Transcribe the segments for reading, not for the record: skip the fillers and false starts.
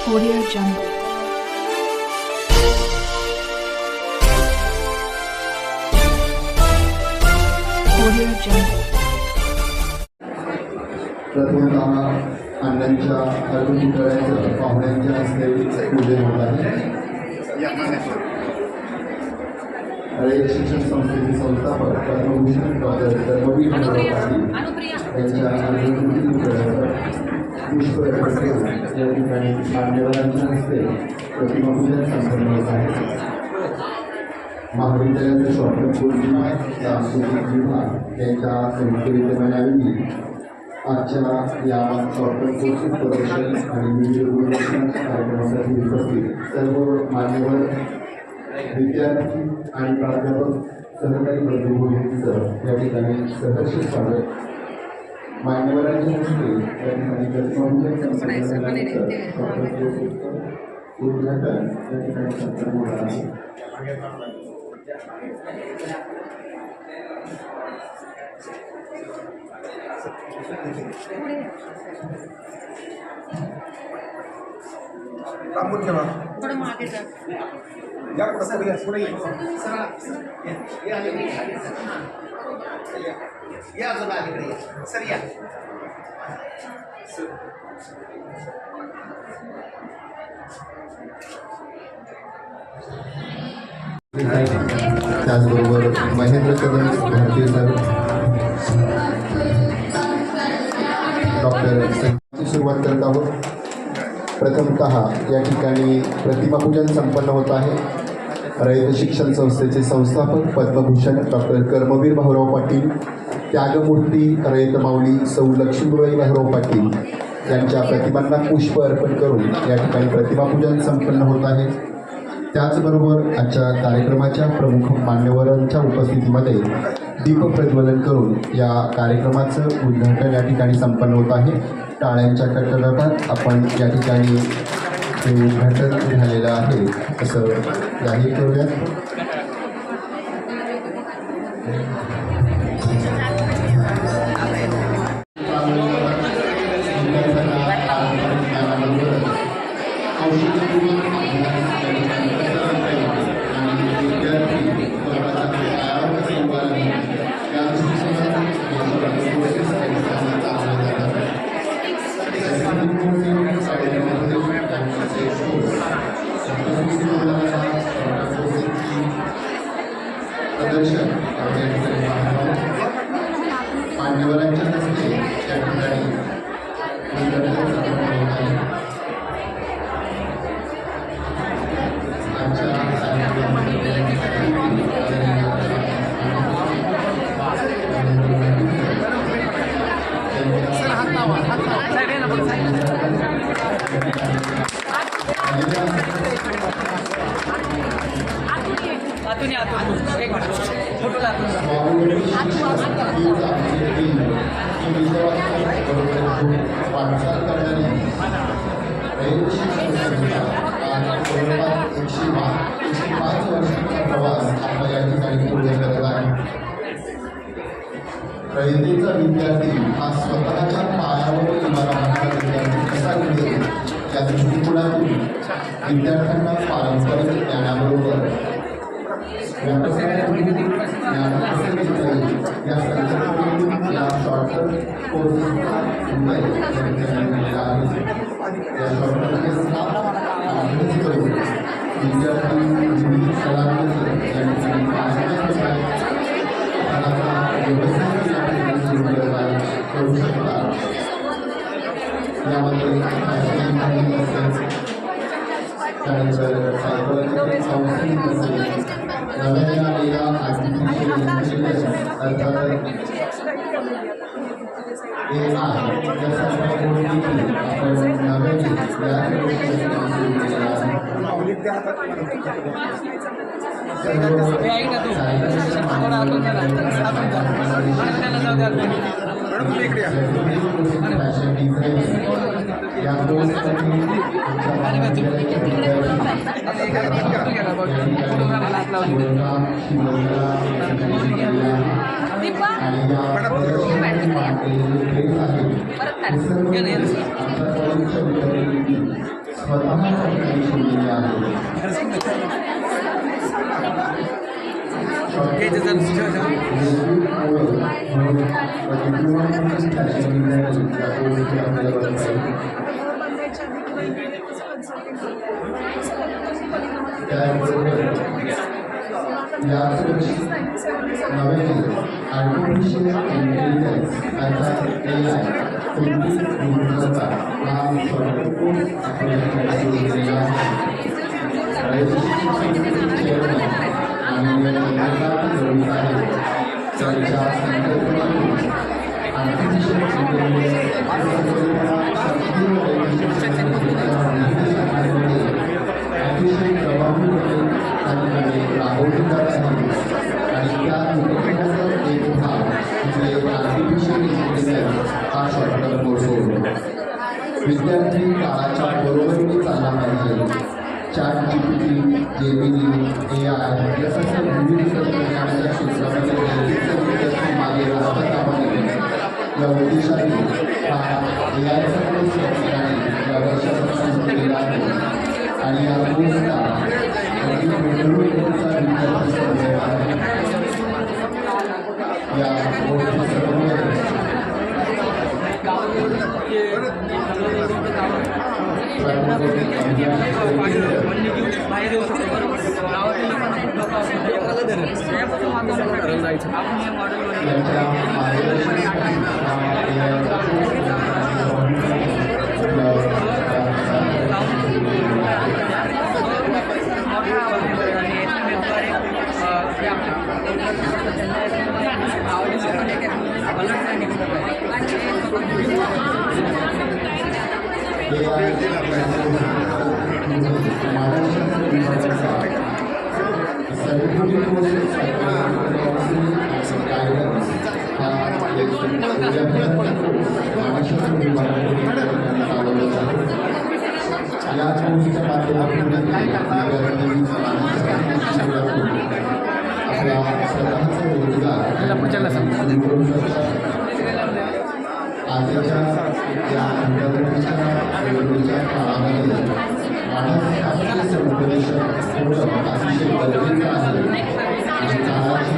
Audio Jungle. Audio Jungle. प्रथमतः अण्णांच्या अर्धपुतळ्याचं पाहुण्यांच्या हस्ते पूजन होत आहे. रयत शिक्षण संस्थेचे संस्थापक पद्मभूषण डॉक्टर कर्मवीर पाटील यांच्या अर्धपुतळ्याचं पुष्प अर्पण करून या ठिकाणी मान्यवरांच्या हस्ते प्रतिमापूजन संपन्न होत आहे. महाविद्यालयाचे स्वातंत्र्य पौर्णिमा सांस्कृतिक विभाग यांच्या संयुक्त विद्यमानावेळी आजच्या या स्वातंत्र्योत्सव प्रदर्शन आणि विविध दूरदर्शन कार्यक्रमासाठी उपस्थित सर्व मान्यवर विद्यार्थी आणि प्राध्यापक सहकारी बंधूंचं या ठिकाणी सहर्ष स्वागत. मान्यवरांच्या हस्ते या ठिकाणी प्रतिमापूजन उद्घाटन या ठिकाणी संपन्न होणार आहे. थोडं मागे जा. या पुढे या अजून अलीकडे सर या. त्याचबरोबर महेंद्र कदम भारतीय सर डॉक्टर संगीताची सुरुवात करत आहोत. प्रथमतः या ठिकाणी प्रतिमापूजन संपन्न होत आहे. रयत शिक्षण संस्थेचे संस्थापक पद्मभूषण डॉक्टर कर्मवीर भाऊराव पाटील, त्यागमूर्ती रयत माऊली सौ लक्ष्मीबाई भाऊराव पाटील यांच्या प्रतिमांना पुष्प अर्पण करून या ठिकाणी प्रतिमापूजन संपन्न होत आहे. त्याचबरोबर आजच्या कार्यक्रमाच्या प्रमुख मान्यवरांच्या उपस्थितीमध्ये दीपप्रज्वलन करून या कार्यक्रमाचं उद्घाटन या ठिकाणी संपन्न होत आहे. टाळ्यांच्या कडकडाटात आपण या ठिकाणी हे उद्घाटन झालेलं आहे असं जाहीर करूया. मान्यवरांच्या हस्ते त्या ठिकाणी वाटचाल करणारी एकशे पाच वर्षांचा प्रवास आपला या ठिकाणी पूर्ण करत आहे. रयतेचा विद्यार्थी हा स्वतःच्या पायावर उभा राहणारा विद्यार्थी कसा घडेल या दृष्टिकोनातून विद्यार्थ्यांना पारंपरिक ज्ञानाबरोबर या संकल्पनेतून या शॉर्टकट कोर्सचा उल्लेख केलेला आहे. या शॉर्टकटचा अभ्यास करून विद्यार्थी विविध कलांमध्ये या ठिकाणी व्यवसाय सुरू करू शकतात. यामध्ये त्यानंतर सायकोलॉजिकल काउन्सिलिंग असेल, नव्याने आलेला आर्टिफिशियल इंटेलिजन्स अर्थात AI या सर्व गोष्टी आपण नव्याने या कोर्ससाठी आमच्या महाविद्यालयाच्या आणि या आर्टिफिशियल इंटेलिजन्स अर्थात AI हा शॉर्टकट कोर्स होतो. विद्यार्थी काळाच्या बरोबरीने चालला पाहिजे. ChatGPT, जेमिनी, AI यासारख्या विविध तंत्रज्ञानाच्या क्षेत्रामध्ये विद्यार्थी मागे राहता कामा नये या उद्देशाने हा AIचा कोर्स या ठिकाणी या वर्षापासून सुरू केला आहे आणि या कोर्सला अगदी विद्यार्थी समूह आहे. या कोर्सचे सर्व आजच्या या इंटरनेटच्या काळामध्ये मानसशास्त्रीय समुपदेशन होणं अतिशय गरजेचं आहे आणि काळाची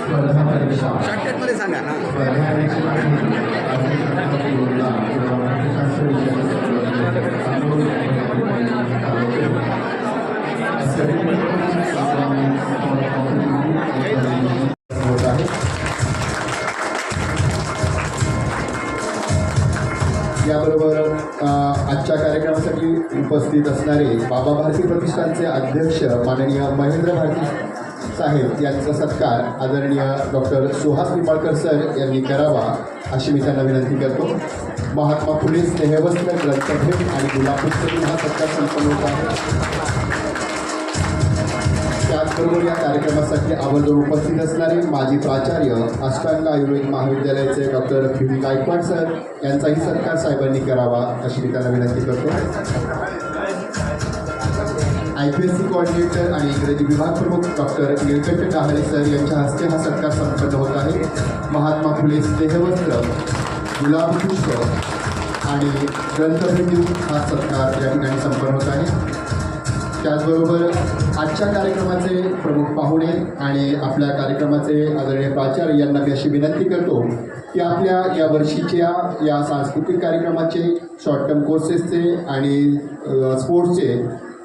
स्पर्धा परीक्षा सांगा ना याबरोबर आजच्या कार्यक्रमासाठी उपस्थित असणारे बाबा भारती प्रतिष्ठानचे अध्यक्ष माननीय महेंद्र भारती साहेब यांचा सत्कार आदरणीय डॉक्टर सुहास निंबाळकर सर यांनी करावा अशी मी त्यांना विनंती करतो. महात्मा फुले स्नेहवस्त्र ग्रंथभेट आणि गुलाब पुस्तकी हा सत्कार संपन्न होत आहे. त्याचबरोबर या कार्यक्रमासाठी आवर्जून उपस्थित असणारे माजी प्राचार्य अष्टांग आयुर्वेद महाविद्यालयाचे डॉक्टर पी गायकवाड सर यांचाही सत्कार साहेबांनी करावा अशी मी त्यांना विनंती करतो. IPSC कोऑर्डिनेटर आणि इंग्रजी विभाग प्रमुख डॉक्टर निळकंठ डहाळे सर यांच्या हस्ते हा सत्कार संपन्न होत आहे. महात्मा फुले स्नेहवस्त्र गुलाब पुष्प आणि ग्रंथभेट हा सत्कार या ठिकाणी संपन्न होत आहे. त्याचबरोबर आजच्या कार्यक्रमाचे प्रमुख पाहुणे आणि आपल्या कार्यक्रमाचे आदरणीय प्राचार्य यांना मी अशी विनंती करतो की आपल्या या वर्षीच्या या सांस्कृतिक कार्यक्रमाचे शॉर्ट टर्म कोर्सेसचे आणि स्पोर्ट्सचे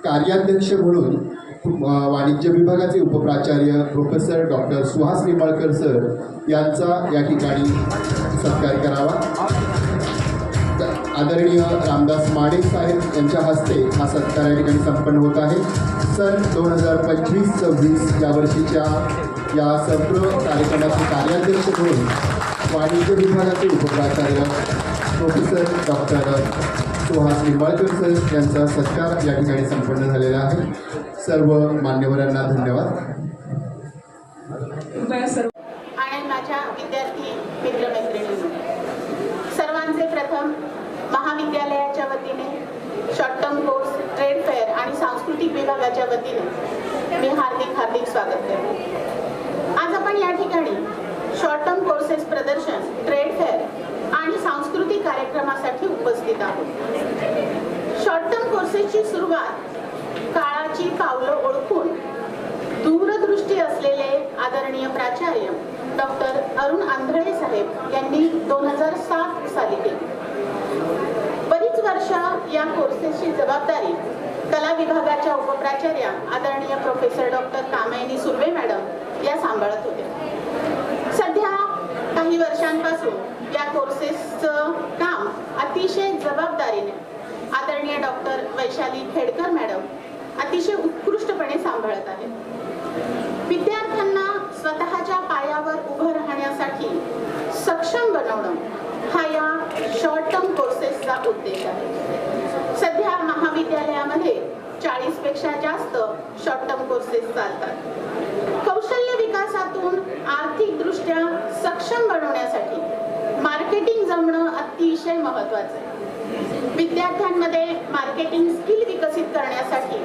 कार्याध्यक्ष म्हणून वाणिज्य विभागाचे उपप्राचार्य professor doctor Suhas Nimbalkar sir यांचा या ठिकाणी सत्कार करावा. आदरणीय रामदास माडे साहेब यांच्या हस्ते हा सत्कार या ठिकाणी संपन्न होत आहे. सन 2025-26 या वर्षीच्या या सत्र कार्यक्रमाचे कार्याध्यक्ष म्हणून वाणिज्य विभागाचे उपप्राचार्य professor doctor Suhas Nimbalkar sir यांचा सत्कार या ठिकाणी संपन्न झालेला आहे. सर्व मान्यवरांना धन्यवाद. आणि माझ्या विद्यार्थी मित्रमैत्रिणींनो, सर्वांचे प्रथम महाविद्यालयाच्या वतीने short term course, trade fair आणि सांस्कृतिक विभागाच्या वतीने मी हार्दिक स्वागत करते. आज आपण या ठिकाणी शॉर्ट टर्म कोर्सेस प्रदर्शन, ट्रेड फेअर आणि सांस्कृतिक कार्यक्रमासाठी उपस्थित आहोत. शॉर्ट टर्म कोर्सेसची सुरुवात काळाची पावलं ओळखून दूरदृष्टी असलेले आदरणीय प्राचार्य डॉक्टर अरुण आंधळे साहेब यांनी 2007 साली केली. बरीच वर्ष या कोर्सेसची जबाबदारी कला विभागाच्या उपप्राचार्या आदरणीय professor doctor Kamayani Surve madam या सांभाळत होते. सध्या काही वर्षांपासून या कोर्सेसचं काम अतिशय जबाबदारीने आदरणीय डॉक्टर वैशाली खेडकर मॅडम अतिशय उत्कृष्टपणे सांभाळत आहेत. विद्यार्थ्यांना स्वतःच्या पायावर उभं राहण्यासाठी सक्षम बनवणं हा या शॉर्ट टर्म कोर्सेसचा उद्देश आहे. सध्या महाविद्यालयामध्ये 40 पेक्षा जास्त शॉर्ट टर्म कोर्सेस चालतात. कौशल्य विकासातून आर्थिकदृष्ट्या सक्षम बनवण्यासाठी मार्केटिंग जमणं अतिशय महत्त्वाचं आहे. विद्यार्थ्यांमध्ये मार्केटिंग स्किल विकसित करण्यासाठी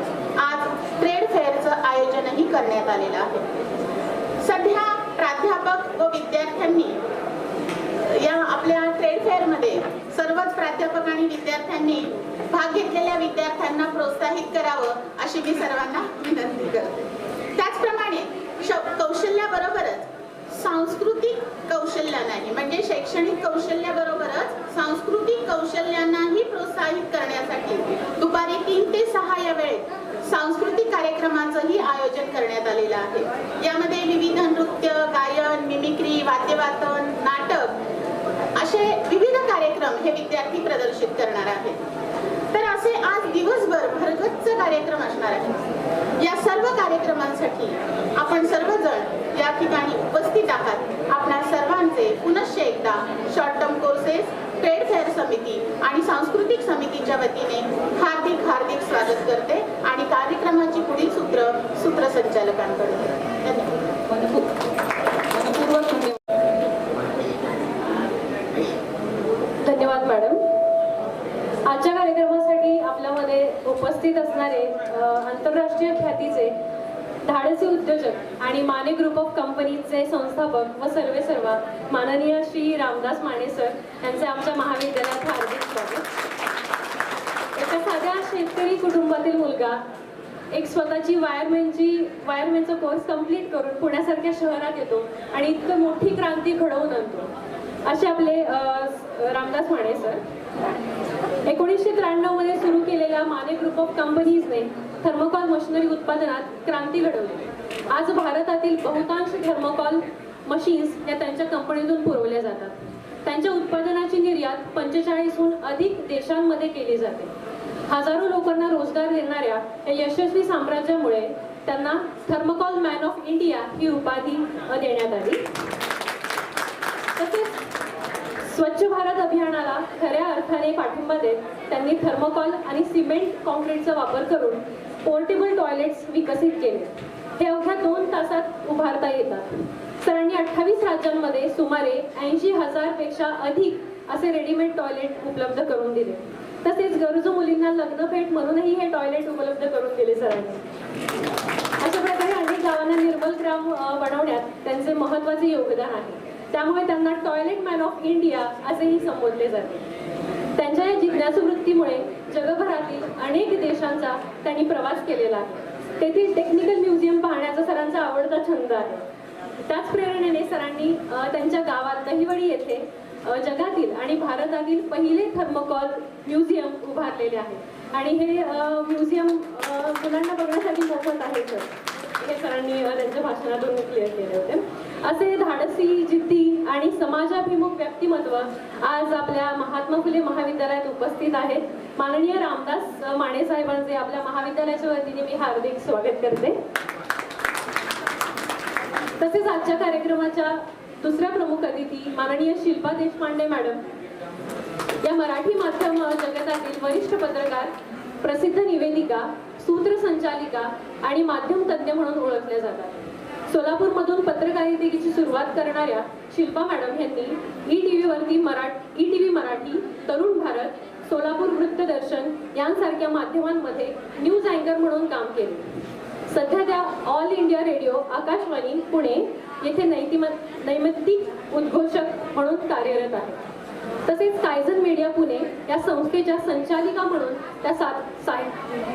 आज ट्रेड फेअरचं आयोजनही करण्यात आलेलं आहे. सध्या प्राध्यापक व विद्यार्थ्यांनी या आपल्या ट्रेड फेअरमध्ये सर्वच प्राध्यापक आणि विद्यार्थ्यांनी भाग घेतलेल्या विद्यार्थ्यांना प्रोत्साहित करावं अशी मी सर्वांना विनंती करते. त्याचप्रमाणे कौशल्याबरोबरच सांस्कृतिक कौशल्यानाही म्हणजे शैक्षणिक कौशल्याबरोबरच सांस्कृतिक कौशल्यांनाही प्रोत्साहित करण्यासाठी दुपारी 3 ते 6 या वेळेत सांस्कृतिक कार्यक्रमाचंही आयोजन करण्यात आलेलं आहे. यामध्ये विविध नृत्य, गायन, मिमिक्री, वाद्यवादन, नाटक असे विविध कार्यक्रम हे विद्यार्थी प्रदर्शित करणार आहेत. तर असे आज दिवसभर भरगच्च कार्यक्रम असणार आहेत. या सर्व कार्यक्रमांसाठी आपण सर्वजण या ठिकाणी उपस्थित आहात. आपणा सर्वांचे पुनश्च एकदा short term courses, trade fair समिती आणि सांस्कृतिक समितीच्या वतीने हार्दिक स्वागत करते आणि कार्यक्रमाची पुढील सूत्रसंचालकांकडे. धन्यवाद मॅडम. आजच्या कार्यक्रमासाठी आपल्यामध्ये उपस्थित असणारे आंतरराष्ट्रीय ख्यातीचे धाडसी उद्योजक आणि माने ग्रुप ऑफ कंपनीचे संस्थापक व सर्वेसर्वा माननीय श्री रामदास माने सर यांचे आमच्या महाविद्यालयात हार्दिक स्वागत. एका साध्या शेतकरी कुटुंबातील मुलगा एक स्वतःची वायरमॅनचा कोर्स कंप्लीट करून पुण्यासारख्या शहरात येतो आणि इतकं मोठी क्रांती घडवून आणतो असे आपले रामदास माने सर. 1993 मध्ये सुरू केलेल्या माने ग्रुप ऑफ कंपनीजने थर्मोकॉल मशिनरी उत्पादनात क्रांती घडवली. आज भारतातील बहुतांश थर्मोकॉल मशीन्स या त्यांच्या कंपनीतून पुरवल्या जातात. त्यांच्या उत्पादनाची निर्यात 45हून अधिक देशांमध्ये केली जाते. हजारो लोकांना रोजगार देणाऱ्या या यशस्वी साम्राज्यामुळे त्यांना थर्मोकॉल मॅन ऑफ इंडिया ही उपाधी देण्यात आली. तसेच स्वच्छ भारत अभियानाला खऱ्या अर्थाने पाठिंबा देत त्यांनी थर्मोकॉल आणि सिमेंट कॉन्क्रीटचा वापर करून पोर्टेबल टॉयलेट्स विकसित केले. हे अवघ्या 2 तासात उभारता येतात. सरांनी 28 राज्यांमध्ये सुमारे 80,000 पेक्षा अधिक असे रेडीमेड टॉयलेट उपलब्ध करून दिले. तसेच गरजू मुलींना लग्नभेट म्हणूनही हे टॉयलेट उपलब्ध करून दिले सरांनी. अशा प्रकारे अनेक गावांना निर्मल ग्राम बनवण्यात त्यांचे महत्त्वाचे योगदान आहे. त्यामुळे त्यांना टॉयलेट मॅन ऑफ इंडिया असेही संबोधले जाते. त्यांच्या या जिज्ञासू वृत्तीमुळे जगभरातील अनेक देशांचा त्यांनी प्रवास केलेला आहे. तेथील टेक्निकल म्युझियम पाहण्याचा सरांचा आवडता छंद आहे. त्याच प्रेरणेने सरांनी त्यांच्या गावात दहिवडी येथे जगातील आणि भारतातील पहिले थर्मोकॉल म्युझियम उभारलेले आहे आणि हे म्युझियम मुलांना बघण्यासाठी मोफत आहे सर. हे सरांनी त्यांच्या भाषणातून क्लिअर केले होते. असे धाडसी, जिद्दी आणि समाजाभिमुख व्यक्तिमत्व आज आपल्या महात्मा फुले महाविद्यालयात उपस्थित आहेत. माननीय रामदास माने साहेबांचे आपल्या महाविद्यालयाच्या वतीने मी हार्दिक स्वागत करते. तसेच आजच्या कार्यक्रमाच्या दुसऱ्या प्रमुख अतिथी माननीय शिल्पा देशपांडे मॅडम या मराठी माध्यम जगतातील वरिष्ठ पत्रकार, प्रसिद्ध निवेदिका, सूत्रसंचालिका आणि माध्यम तज्ज्ञ म्हणून ओळखल्या जातात. सोलापूरमधून पत्रकारितेची सुरुवात करणाऱ्या शिल्पा मॅडम यांनी ईटीव्ही मराठी, तरुण भारत, सोलापूर वृत्तदर्शन यांसारख्या माध्यमांमध्ये न्यूज अँकर म्हणून काम केले. सध्या त्या all India radio Akashvani Pune येथे नैमित्तिक उद्घोषक म्हणून कार्यरत आहेत. तसेच कायझन मीडिया पुणे या संस्थेच्या संचालिका म्हणून त्या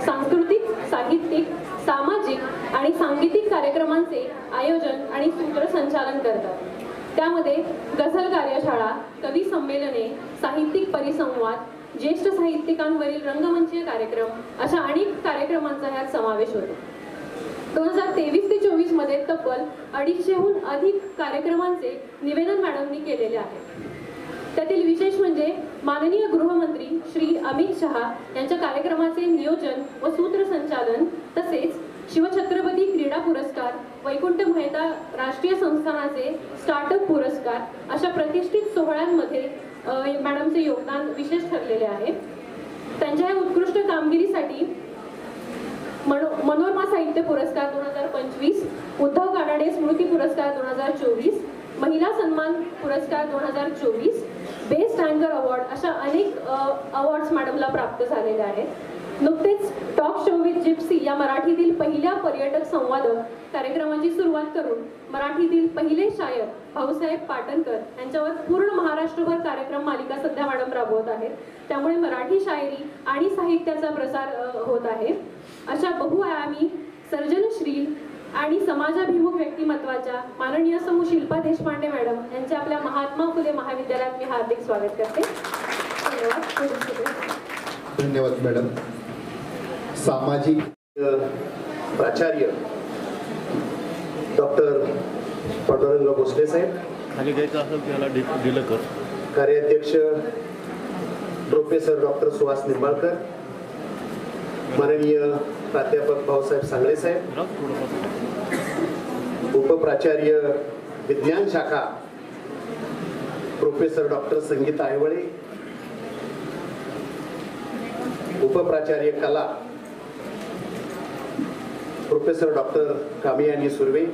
सांस्कृतिक, साहित्यिक, सामाजिक आणि सांगीतिक कार्यक्रमांचे आयोजन आणि सूत्रसंचालन करतात. त्यामध्ये गझल कार्यशाळा, कवी संमेलने, साहित्यिक परिसंवाद, ज्येष्ठ साहित्यिकांवरील रंगमंचीय कार्यक्रम अशा अनेक कार्यक्रमांचा यात समावेश होतो. 2023 ते 24 मध्ये तब्बल 250हून अधिक कार्यक्रमांचे निवेदन मॅडमनी केलेले आहे. त्यातील विशेष म्हणजे माननीय गृहमंत्री श्री अमित शहा यांच्या कार्यक्रमाचे नियोजन व सूत्रसंचालन, तसेच शिवछत्रपती क्रीडा पुरस्कार, वैकुंठ मेहता राष्ट्रीय संस्थानाचे स्टार्टअप पुरस्कार अशा प्रतिष्ठित सोहळ्यांमध्ये मॅडमचे योगदान विशेष ठरलेले आहे. त्यांच्या या उत्कृष्ट कामगिरीसाठी मनोरमा साहित्य पुरस्कार 2025, उद्धव काडाडे स्मृती पुरस्कार 2024, महिला सन्मान पुरस्कार 2024, बेस्ट अँकर अवॉर्ड अशा अनेक अवॉर्ड्स मॅडमला प्राप्त झालेले आहेत. नुकतेच टॉक शो विथ जिप्सी या मराठीतील पहिल्या पर्यटक संवादक कार्यक्रमाची सुरुवात करून मराठीतील पहिले शायर भाऊसाहेब पाटणकर यांच्यावर पूर्ण महाराष्ट्रभर कार्यक्रम मालिका सध्या मॅडम राबवत आहेत. त्यामुळे मराठी शायरी आणि साहित्याचा प्रसार होत आहे. अशा बहुआयामी, सर्जनशील आणि समाजाभिमुख व्यक्तिमत्वाच्या माननीय समूह शिल्पा देशपांडे मॅडम यांचे आपल्या महात्मा फुले महाविद्यालयात मी हार्दिक स्वागत करते. धन्यवाद मॅडम. सामाजिक प्राचार्य डॉक्टर पांडुरंग भोसले साहेब, खाली घ्यायचं असेल त्याला दिलं कर. कार्याध्यक्ष प्रोफेसर डॉक्टर सुहास निंबाळकर, माननीय प्राध्यापक भाऊसाहेब सांगळे साहेब, उपप्राचार्य विज्ञान शाखा प्रोफेसर डॉक्टर संगीता आयवळे, उपप्राचार्य कला professor doctor Kamiyani Surve,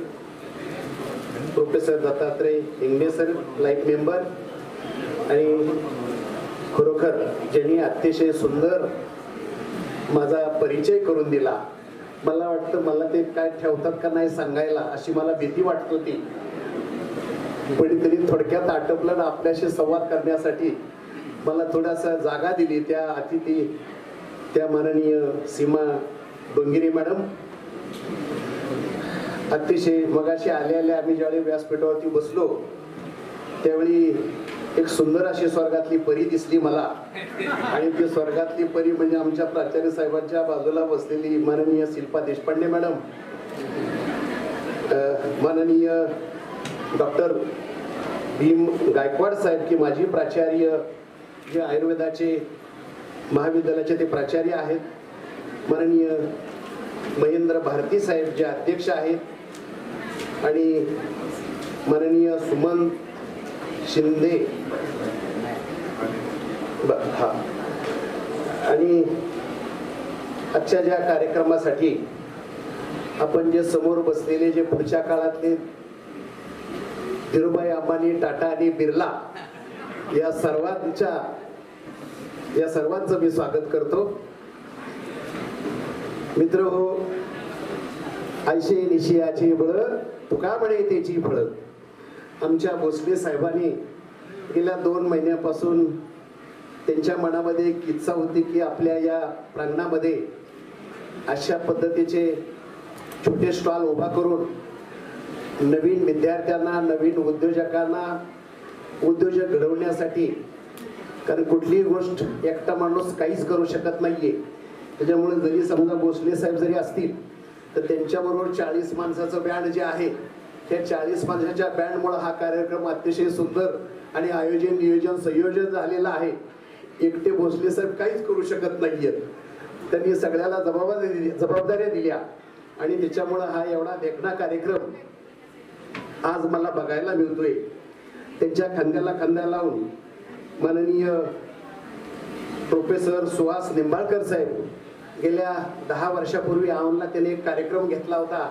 professor Dattatray Ingane sir life member, आणि खरोखर ज्यांनी अतिशय सुंदर माझा परिचय करून दिला. मला वाटतं मला ते काय ठेवतात का नाही सांगायला अशी मला भीती वाटत होती, पण त्यांनी थोडक्यात आटपलं ना आपल्याशी संवाद करण्यासाठी मला थोडासा जागा दिली. त्या अतिथी त्या माननीय सीमा डोंगिरे मॅडम अतिशय मगाशी आल्या आम्ही ज्यावेळी व्यासपीठावरती बसलो त्यावेळी एक सुंदर अशी स्वर्गातली परी दिसली मला, आणि ती स्वर्गातली परी म्हणजे आमच्या प्राचार्य साहेबांच्या बाजूला बसलेली माननीय शिल्पा देशपांडे मॅडम, माननीय डॉक्टर भीम गायकवाड साहेब की माजी प्राचार्य जे आयुर्वेदाचे महाविद्यालयाचे ते प्राचार्य आहेत, माननीय महेंद्र भारती साहेब जे अध्यक्ष आहेत, आणि माननीय सुमन शिंदे हा, आणि आजच्या ज्या कार्यक्रमासाठी आपण जे समोर बसलेले जे पुढच्या काळातले धीरूभाई अंबानी, टाटा आणि बिर्ला या सर्वांचं मी स्वागत करतो. मित्र हो, ऐशे निशियाची बळ तुका म्हणे त्याची फळ. आमच्या भोसले साहेबांनी गेल्या 2 महिन्यापासून त्यांच्या मनामध्ये एक इच्छा होती की आपल्या या प्रांगणामध्ये अशा पद्धतीचे छोटे स्टॉल उभा करून नवीन विद्यार्थ्यांना, नवीन उद्योजकांना उद्योजक घडवण्यासाठी, कारण कुठलीही गोष्ट एकटा माणूस काहीच करू शकत नाहीये. त्याच्यामुळे जरी समजा भोसले साहेब जरी असतील तर त्यांच्याबरोबर 40 माणसाचं बँड जे आहे त्या 40 माणसाच्या बँडमुळे हा कार्यक्रम अतिशय सुंदर आणि आयोजन, नियोजन, संयोजन झालेलं आहे. एकटे भोसले साहेब काहीच करू शकत नाहीयेत. त्यांनी सगळ्याला जबाबदाऱ्या दिल्या आणि त्याच्यामुळे हा एवढा देखणा कार्यक्रम आज मला बघायला मिळतोय. त्यांच्या खांद्याला खांदा लावून माननीय प्रोफेसर सुहास निंबाळकर साहेब गेल्या 10 वर्षापूर्वी औंधला त्यांनी एक कार्यक्रम घेतला होता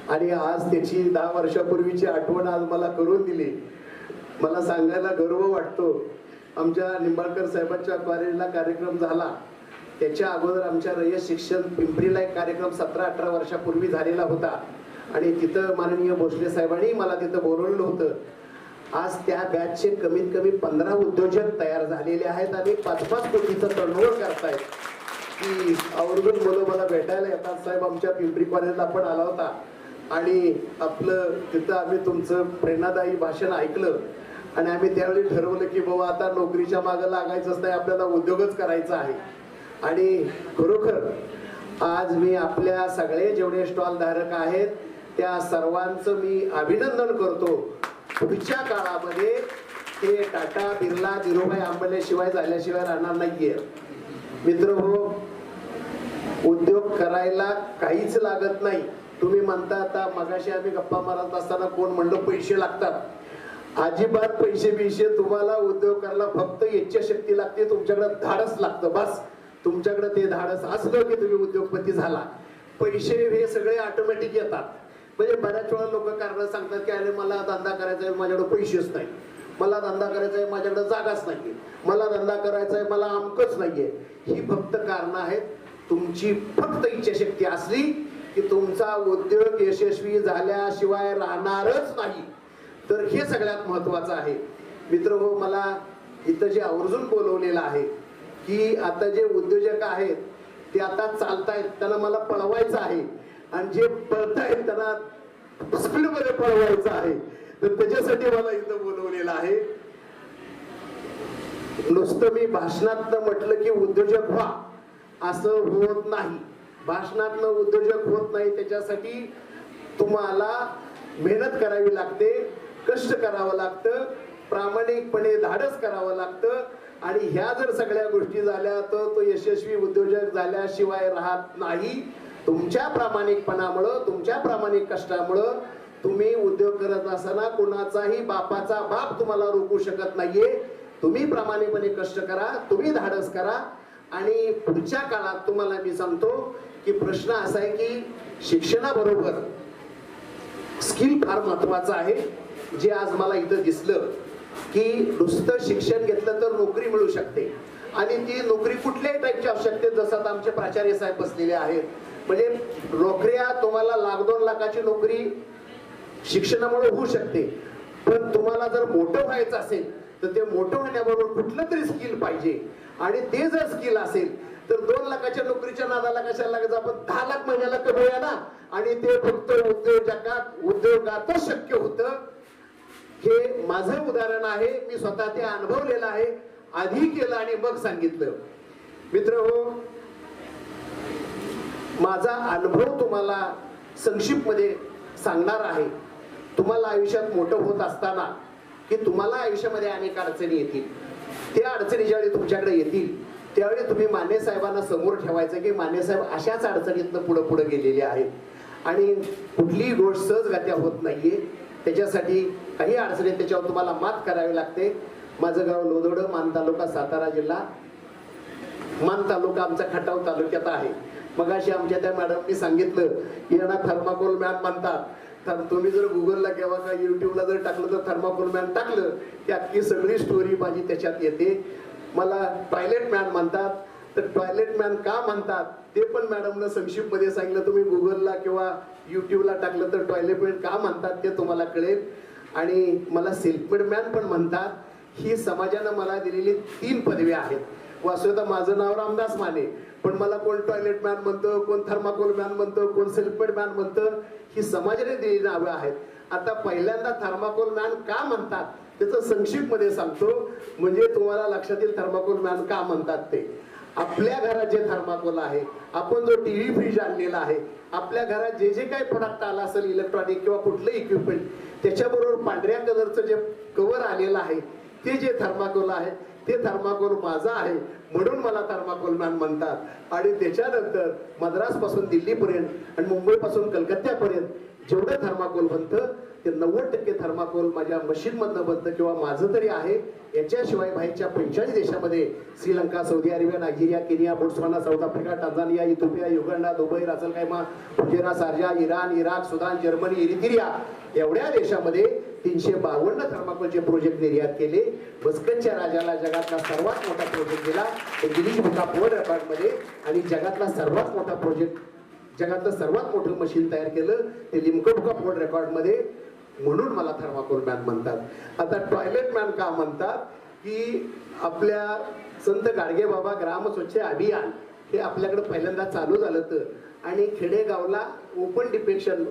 आणि आज त्याची 10 वर्षापूर्वीची आठवण आज मला करून दिली. मला सांगायला गर्व वाटतो. आमच्या निंबाळकर साहेबांच्या कॉलेजला कार्यक्रम झाला, त्याच्या अगोदर आमच्या रयत शिक्षण पिंपरीला एक कार्यक्रम 17-18 वर्षापूर्वी झालेला होता आणि तिथं माननीय भोसले साहेबांनी मला तिथं बोलवलेलं होतं. आज त्या बॅचचे कमीत कमी 15 उद्योजक तयार झालेले आहेत आणि 5-5 कोटीचं टर्नओव्हर करतायत. की आवर्जून मुलं मला भेटायला येतात, साहेब आमच्या पिंपरी कॉलेजला पण आला होता आणि आपलं तिथं आम्ही तुमचं प्रेरणादायी भाषण ऐकलं आणि आम्ही त्यावेळी ठरवलं की बाबा आता नोकरीच्या मागं लागायचंच नाही, आपल्याला उद्योगच करायचा आहे. आणि खरोखर आज मी आपल्या सगळे जेवढे स्टॉल धारक आहेत त्या सर्वांचं मी अभिनंदन करतो. पुढच्या काळामध्ये हे टाटा बिर्ला धीरूभाई अंबानीशिवाय झाल्याशिवाय राहणार नाहीये. मित्र हो, उद्योग करायला काहीच लागत नाही. तुम्ही म्हणता आता मगाशी आम्ही गप्पा मारत असताना कोण म्हणलं पैसे लागतात. अजिबात पैसे बिशे तुम्हाला उद्योग करायला फक्त इच्छाशक्ती लागते, तुमच्याकडे धाडस लागतं. बस तुमच्याकडे ते धाडस असलं की तुम्ही उद्योगपती झाला. पैसे हे सगळे ऑटोमॅटिक येतात. म्हणजे बऱ्याच वेळा लोक कारण सांगतात की अरे मला धंदा करायचा आहे, माझ्याकडे पैसेच नाही, मला धंदा करायचा आहे, माझ्याकडे जागाच नाहीये, मला धंदा करायचा आहे, मला अमकच नाहीये. ही फक्त कारणं आहेत. तुमची फक्त इच्छाशक्ती असली की तुमचा उद्योग यशस्वी झाल्याशिवाय राहणारच नाही. तर हे सगळ्यात महत्वाचं आहे. मित्र हो, मला इथं जे आवर्जून बोलवलेलं आहे की आता जे उद्योजक आहेत ते आता चालतायत, त्यांना मला पळवायचं आहे आणि जे पळतायत त्यांना स्पीड मध्ये पळवायचं आहे. तर त्याच्यासाठी मला इथं बोलवलेलं आहे. नुसतं मी भाषणात म्हटलं की उद्योजक व्हा असं होत नाही. भाषणातनं उद्योजक होत नाही. त्याच्यासाठी तुम्हाला मेहनत करावी लागते, कष्ट करावं लागतं, प्रामाणिकपणे धाडस करावं लागतं. आणि ह्या जर सगळ्या गोष्टी झाल्या तर तो यशस्वी उद्योजक झाल्याशिवाय राहत नाही. तुमच्या प्रामाणिकपणामुळं, तुमच्या प्रामाणिक कष्टामुळं तुम्ही उद्योग करत असताना कुणाचाही बापाचा बाप तुम्हाला रोखू शकत नाहीये. तुम्ही प्रामाणिकपणे कष्ट करा, तुम्ही धाडस करा. आणि पुढच्या काळात तुम्हाला मी सांगतो की प्रश्न असा आहे की शिक्षणाबरोबर स्किल फार महत्वाचं आहे. जे आज मला इथं दिसलं की नुसतं शिक्षण घेतलं तर नोकरी मिळू शकते आणि ती नोकरी कुठल्याही टाईपची आवश्यकते, जसं आता आमचे प्राचार्य साहेब बसलेले आहेत. म्हणजे नोकऱ्या तुम्हाला 1-2 लाखाची नोकरी शिक्षणामुळे होऊ शकते, पण तुम्हाला जर मोठं व्हायचं असेल तर ते मोठं होण्याबरोबर कुठलं तरी स्किल पाहिजे. आणि ते जर स्किल असेल तर 2 लाखाच्या नोकरीच्या नादाला कशाला लागायचं, आपण 10 लाख महिन्याला कमवूया ना. आणि ते फक्त उद्योगातच शक्य होतं. हे माझं उदाहरण आहे. मी स्वतः ते अनुभवलेलं आहे. आधी केलं आणि मग सांगितलं. मित्र हो, माझा अनुभव तुम्हाला संक्षिप्त मध्ये सांगणार आहे. तुम्हाला आयुष्यात मोठं होत असताना की तुम्हाला आयुष्यामध्ये अनेक अडचणी येतील. त्या अडचणी ज्यावेळी तुमच्याकडे येतील त्यावेळी तुम्ही माने साहेबांना समोर ठेवायचं की माने साहेब अशाच अडचणीतनं पुढे पुढे गेलेले आहेत आणि कुठलीही गोष्ट सहजगत्या होत नाहीये. त्याच्यासाठी काही अडचणी त्याच्यावर तुम्हाला मात करावी लागते. माझं गाव लोदोड, मान तालुका, सातारा जिल्हा. मान तालुका आमचा खटाव तालुक्यात आहे. मगाशी आमच्या त्या मॅडमनी सांगितलं यांना थर्माकोल मॅन म्हणतात. तर तुम्ही जर गुगलला किंवा का युट्यूबला जर टाकलं तर थर्माकोल मॅन टाकलं की अख्खी सगळी स्टोरी माझी त्याच्यात येते. मला टॉयलेट मॅन म्हणतात. तर टॉयलेट मॅन का म्हणतात ते पण मॅडमनं संक्षिप्त मध्ये सांगितलं. तुम्ही गुगलला किंवा युट्यूबला टाकलं तर टॉयलेट मॅन का म्हणतात ते तुम्हाला कळेल. आणि मला सेल्फ मेड मॅन पण म्हणतात. ही समाजानं मला दिलेली 3 पदवी आहेत. वास्तवतः माझं नाव रामदास माने, पण मला कोण टॉयलेट मॅन म्हणतं, कोण थर्माकोल मॅन म्हणतं, कोण सेल्फ मेड मॅन म्हणतं. ही समाजाने दिलेली नावं आहेत. आता पहिल्यांदा थर्माकोल मॅन का म्हणतात त्याचं संक्षिप्त मध्ये सांगतो, म्हणजे तुम्हाला लक्षात येईल थर्माकोल मॅन का म्हणतात ते. आपल्या घरात जे थर्माकोल आहे, आपण जो टीव्ही फ्रीज आणलेला आहे, आपल्या घरात जे जे काही प्रोडक्ट आला असेल इलेक्ट्रॉनिक किंवा कुठलं इक्विपमेंट, त्याच्याबरोबर पांढऱ्या कलरचं जे कव्हर आलेलं आहे ते जे थर्माकोल आहे ते थर्माकोल माझं आहे, म्हणून मला थर्माकोल मॅन म्हणतात. आणि त्याच्यानंतर मद्रास पासून दिल्लीपर्यंत आणि मुंबई पासून कलकत्त्यापर्यंत जेवढं थर्माकोल बनतं ते 90% थर्माकोल माझ्या मशीनमधनं बनतं किंवा माझं तरी आहे. याच्याशिवाय बाहेरच्या 45 देशामध्ये Sri Lanka, Saudi Arabia, Nigeria, Kenya, Botswana, South Africa, Tanzania, Ethiopia, Uganda, Dubai, Ras al Khaimah, Fujairah, Sharjah, Iran, Iraq, Sudan, Germany, Eritrea एवढ्या देशामध्ये 352 थर्माकोलचे प्रोजेक्ट निर्यात केले. मस्कतच्या राजाला जगातला सर्वात मोठा प्रोजेक्ट दिला गिनीज बुक ऑफ वर्ल्ड रेकॉर्डमध्ये आणि जगातला सर्वात मोठा प्रोजेक्ट, जगातलं सर्वात मोठं मशीन तयार केलं ते लिम्को बुक ऑफ वर्ल्ड रेकॉर्डमध्ये. म्हणून मला थर्माकोल मॅन म्हणतात. आता टॉयलेट मॅन का म्हणतात की आपल्या संत गाडगेबाबा ग्राम स्वच्छ अभियान हे आपल्याकडे पहिल्यांदा चालू झालं तर आणि खेडेगावला ओपन डिफेक्शन,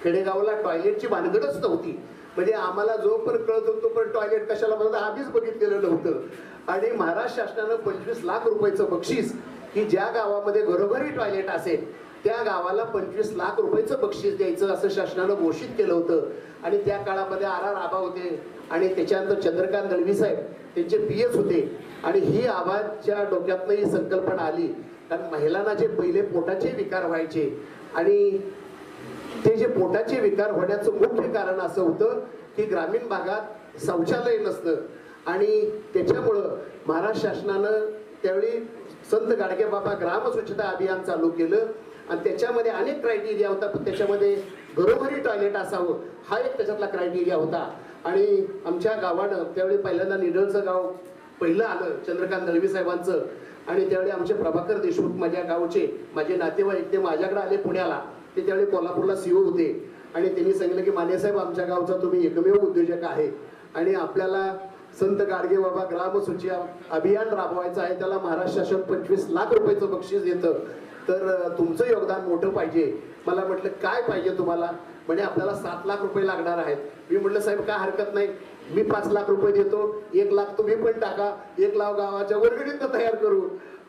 खेडेगावला टॉयलेटची भानगडच नव्हती. म्हणजे आम्हाला जो पण कळत होतो पण टॉयलेट कशाला म्हणतात आधीच बघितलेलं नव्हतं. आणि महाराष्ट्र शासनानं 25 लाख रुपयाचं बक्षीस की ज्या गावामध्ये घरोघरी टॉयलेट असेल त्या गावाला 25 लाख रुपयाचं बक्षीस द्यायचं असं शासनानं घोषित केलं होतं. आणि त्या काळामध्ये आर आबा होते आणि त्याच्यानंतर चंद्रकांत दळवी साहेब त्यांचे PS होते. आणि ही आबाच्या डोक्यातनं ही संकल्पना आली कारण महिलांना जे पहिले पोटाचे विकार व्हायचे आणि ते जे पोटाचे विकार होण्याचं मुख्य कारण असं होतं की ग्रामीण भागात शौचालय नसतं. आणि त्याच्यामुळं महाराष्ट्र शासनानं त्यावेळी संत गाडगेबाबा ग्राम स्वच्छता अभियान चालू केलं आणि त्याच्यामध्ये अनेक क्रायटेरिया होता. पण त्याच्यामध्ये घरोघरी टॉयलेट असावं हा एक त्याच्यातला क्रायटेरिया होता. आणि आमच्या गावानं त्यावेळी पहिल्यांदा निडलचं गाव पहिलं आलं चंद्रकांत दळवी साहेबांचं. आणि त्यावेळी आमचे प्रभाकर देशमुख माझ्या गावचे माझे नातेवाईक ते माझ्याकडे आले पुण्याला. ते त्यावेळी कोल्हापूरला CO होते आणि त्यांनी सांगितलं की मानेसाहेब आमच्या गावचा तुम्ही एकमेव उद्योजक आहे आणि आपल्याला संत गाडगेबाबा ग्राम स्वच्छ अभियान राबवायचं आहे. त्याला महाराष्ट्र शासन 25 लाख रुपयाचं बक्षीस देतं तर तुमचं योगदान मोठं पाहिजे. मला म्हटलं काय पाहिजे तुम्हाला? म्हणजे आपल्याला 7 लाख रुपये लागणार आहेत. मी म्हटलं साहेब काय हरकत नाही, मी 5 लाख रुपये देतो, 1 लाख तुम्ही पण टाका, 1 लाख गावाच्या वर्गणीतनं तयार करू.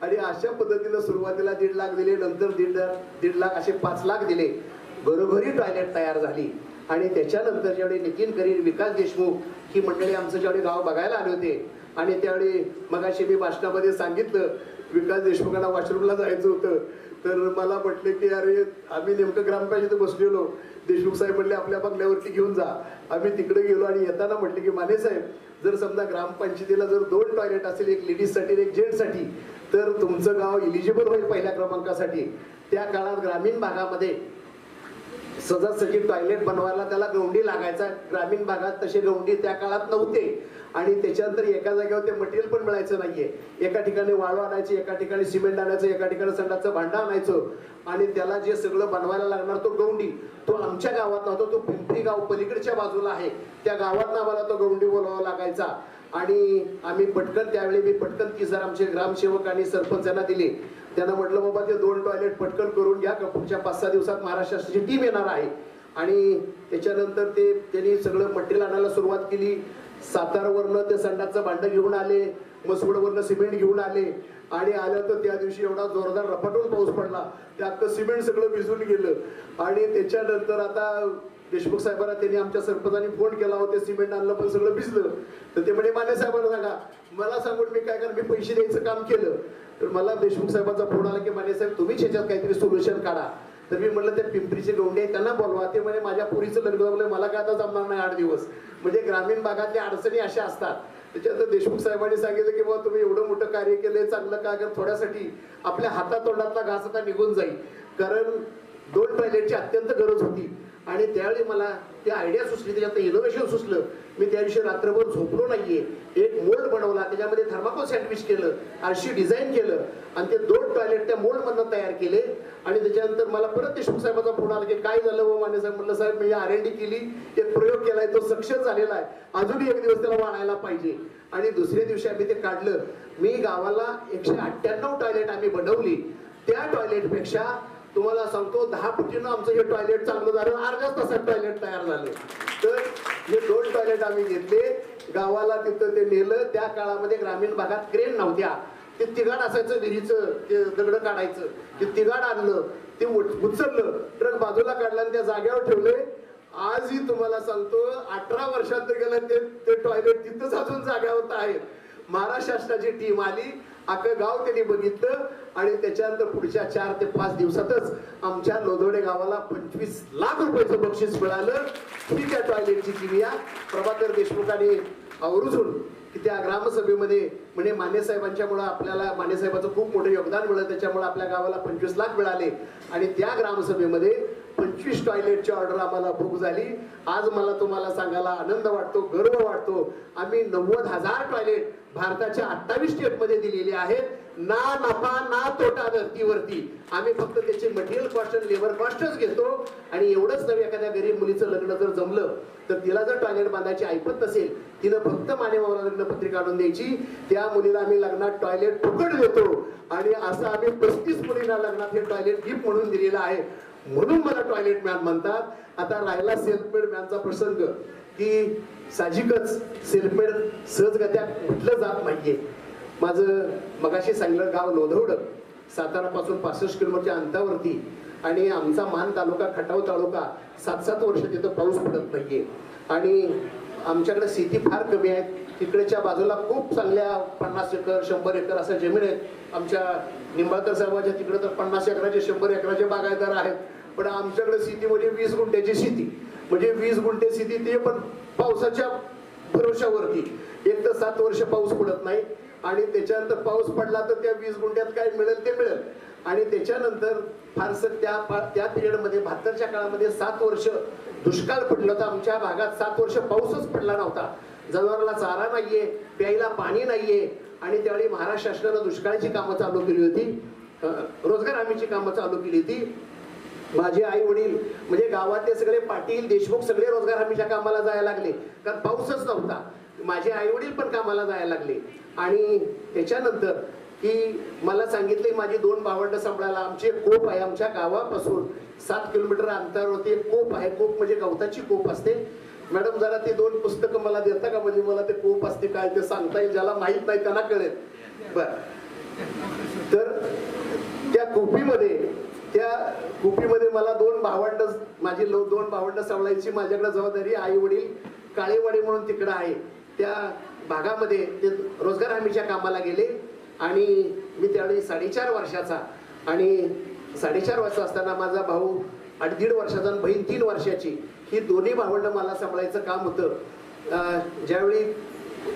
आणि अशा पद्धतीनं सुरुवातीला 1.5 लाख दिले, नंतर 1.5 लाख असे 5 लाख दिले. घरोघरी टॉयलेट तयार झाली. आणि त्याच्यानंतर ज्यावेळी नितीन करीर, विकास देशमुख ही मंडळी आमचं ज्यावेळी गाव बघायला आले होते आणि त्यावेळी मगाशी मी भाषणामध्ये सांगितलं विकास देशमुखांना वॉशरूमला जायचं होतं तर मला म्हटले की अरे आम्ही नेमकं ग्रामपंचायतीत बसलेलो, देशमुख साहेब म्हणले आपल्या बंगल्यावरती घेऊन जा. आम्ही तिकडे गेलो आणि येताना म्हटले की माने साहेब जर समजा ग्रामपंचायतीला जर 2 टॉयलेट असेल, एक लेडीजसाठी एक जेंट्ससाठी, तर तुमचं गाव इलिजिबल होईल पहिल्या क्रमांकासाठी. त्या काळात ग्रामीण भागामध्ये सहजासहजी टॉयलेट बनवायला त्याला गवंडी लागायचा. ग्रामीण भागात तसे गवंडी त्या काळात नव्हते. आणि त्याच्यानंतर एका जागेवर ते मटेरियल पण मिळायचं नाहीये. एका ठिकाणी वाळू आणायची, एका ठिकाणी सिमेंट आणायचं, एका ठिकाणी संडाचं भांडं आणायचं आणि त्याला जे सगळं बनवायला लागणार तो गवंडी तो आमच्या गावात नव्हता, तो पिंपरी गाव पलीकडच्या बाजूला आहे त्या गावात आम्हाला तो गवंडी बोलावा लागायचा. आणि आम्ही पटकन त्यावेळी मी पटकन 30,000 आमचे ग्रामसेवक आणि सरपंचांना दिले. त्यांना म्हटलं बाबा ते 2 टॉयलेट पटकन करून घ्या, पुढच्या 5-6 दिवसात महाराष्ट्र शासनाची टीम येणार आहे. आणि त्याच्यानंतर ते त्यांनी सगळं मटेरियल आणायला सुरुवात केली. सातारवरनं ते संडाचं भांडं घेऊन आले, मसवडवरनं सिमेंट घेऊन आले आणि आलं तर त्या दिवशी एवढा जोरदार रपाटून पाऊस पडला ते अख्खं सिमेंट सगळं भिजून गेलं. आणि त्याच्यानंतर आता देशमुख साहेबांना त्यांनी आमच्या सरपंचांनी फोन केला होता, सिमेंट आणलं पण सगळं भिजलं. तर ते म्हणे माने साहेबांना सांगा, मला सांगून मी काय कर, मी पैसे द्यायचं काम केलं. तर मला देशमुख साहेबांचा फोन आला की माने साहेब तुम्हीच ह्याच्यात काहीतरी सोल्युशन काढा. तर मी म्हटलं ते पिंपरीचे गवंडे आहेत त्यांना बोलवा. ते म्हणे माझ्या पुरीचं लग्न जमलं, मला काय आता जमणार नाही 8 दिवस. म्हणजे ग्रामीण भागातल्या अडचणी अशा असतात. त्याच्यानंतर देशमुख साहेबांनी सांगितलं की बाबा तुम्ही एवढं मोठं कार्य केलंय, चांगलं कार्य, थोड्यासाठी आपल्या हातातोंडातला घास आता निघून जाईल. कारण 2 टॉयलेटची अत्यंत गरज होती. आणि त्यावेळी मला ती आयडिया सुचली, त्याच्यात इनोव्हेशन सुचलं. मी त्या दिवशी रात्रभर झोपलो नाहीये. एक मोल्ड बनवला, त्याच्यामध्ये थर्माकोल सँडविच केलं, आरशी डिझाईन केलं आणि ते 2 टॉयलेट त्या मोल्ड मधनं तयार केले. आणि त्याच्यानंतर मला परत देशमुख साहेबांचा फोन आला की काय झालं हो माने साहेब? म्हटलं साहेब मी R&D केली, एक प्रयोग केलाय, तो सक्सेस झालेला आहे, अजूनही 1 दिवस त्याला वाढायला पाहिजे. आणि दुसऱ्या दिवशी आम्ही ते काढलं. मी गावाला 198 टॉयलेट आम्ही बनवली. त्या टॉयलेटपेक्षा तुम्हाला सांगतो 10 पटीनं आमचं हे टॉयलेट चांगलं झालं, अर्ध्याच तासात टॉयलेट तयार झालं. तर हे 2 टॉयलेट आम्ही घेतले, गावाला तिथं ते नेलं. त्या काळामध्ये ग्रामीण भागात क्रेन नव्हत्या, ते तिघाड असायचं विहिरीचं, ते दगड काढायचं, ते तिघाड आणलं, ते उचललं, ट्रक बाजूला काढला आणि त्या जागेवर ठेवले. आजही तुम्हाला सांगतो 18 वर्षांतर गेलं ते टॉयलेट तिथंच अजून जाग्यावर आहेत. महाराष्ट्र शासनाची टीम आली अख्खं गाव त्यांनी बघितलं आणि त्याच्यानंतर पुढच्या 4 ते 5 दिवसातच आमच्या लोधवडे गावाला 25 लाख रुपयाचं बक्षीस मिळालं. ही त्या टॉयलेटची किमया प्रभाकर देशमुखांनी आवर्जून की त्या ग्रामसभेमध्ये म्हणजे मानेसाहेबांच्यामुळे आपल्याला मानेसाहेबांचं खूप मोठं योगदान मिळालं, त्याच्यामुळे आपल्या गावाला 25 लाख मिळाले आणि त्या ग्रामसभेमध्ये 25 टॉयलेटची ऑर्डर आम्हाला बुक झाली. आज मला तुम्हाला सांगायला आनंद वाटतो, गर्व वाटतो. आम्ही 90,000 टॉयलेट भारताच्या 28 स्टेटमध्ये दिलेले आहेत. ना नफा ना तोटा धर्तीवरती. आम्ही फक्त त्याची मटेरियल कॉस्ट आणि लेबर कॉस्टच घेतो. आणि एवढंच नव्हे, एखाद्या गरीब मुलीचं लग्न जर जमलं तर तिला जर टॉयलेट बांधायची ऐपत नसेल, तिनं फक्त मानेमावला लग्न पत्रिका आणून द्यायची. त्या मुलीला आम्ही लग्नात टॉयलेट फुकट देतो आणि असं आम्ही 35 मुलींना लग्नात हे टॉयलेट गिफ्ट म्हणून दिलेलं आहे. म्हणून मला टॉयलेट मॅन म्हणतात. आता राहिला सेल्फ मेड मॅनचा प्रसंग की साहजिकच सेल्फ मेड सहजगत्या म्हटलं जात नाहीये. माझं मगाशी सांगितलं गाव लोधवड सातारा पासून 65 किलोमीटरच्या अंतरावरती आणि आमचा मान तालुका खटाव तालुका 7-7 वर्ष तिथं पाऊस पडत नाहीये आणि आमच्याकडे शेती फार कमी आहे. तिकडच्या बाजूला खूप चांगल्या 50 एकर 100 एकर अशा जमीन आहेत. आमच्या निंबाळकर साहेबांच्या तिकडे तर 50 एकराचे 100 एकराचे बागायतदार आहेत. पण आमच्याकडे शेती म्हणजे 20 गुंठ्याची शेती म्हणजे 20 गुंठे शेती, ते पण पावसाच्या भरोशावरती. एक तर 7 वर्ष पाऊस पडत नाही आणि त्याच्यानंतर पाऊस पडला तर त्या 20 गुंठ्यात काय मिळेल ते मिळेल. आणि त्याच्यानंतर फारसं त्या पिरियडमध्ये 72च्या काळामध्ये 7 वर्ष दुष्काळ पडलं होतं. आमच्या भागात 7 वर्ष पाऊसच पडला नव्हता. जनावराला चारा नाहीये, प्यायला पाणी नाहीये. आणि त्यावेळी महाराष्ट्र शासनानं दुष्काळाची कामं चालू केली होती, रोजगार हमीची कामं चालू केली होती. माझे आई वडील म्हणजे गावातले सगळे पाटील देशमुख सगळे रोजगार हमीच्या कामाला जायला लागले, कारण पाऊसच नव्हता. माझे आई वडील पण कामाला जायला लागले. आणि त्याच्यानंतर की मला सांगितले माझी 2 भावंड सांभाळायला. आमची एक कोप आहे, आमच्या गावापासून 7 किलोमीटर अंतरावरती एक कोप आहे. कोप म्हणजे गवताची कोप असते. मॅडम जरा ते 2 पुस्तकं मला देता का, म्हणजे मला ते कोप असते काय ते सांगता येईल, ज्याला माहित नाही त्यांना कळेल. बर, तर त्या कुपीमध्ये मला 2 भावंड माझी 2 भावंड सांभाळायची माझ्याकडे जबाबदारी. आई वडील काळेवाडी म्हणून तिकडं आहे त्या भागामध्ये ते रोजगार हमीच्या कामाला गेले. आणि मी त्यावेळी 4.5 वर्षाचा आणि 4.5 वर्ष असताना माझा भाऊ 8.5 वर्षाचा आणि बहीण 3 वर्षाची, ही दोन्ही भावंड मला सांभाळायचं काम होतं. ज्यावेळी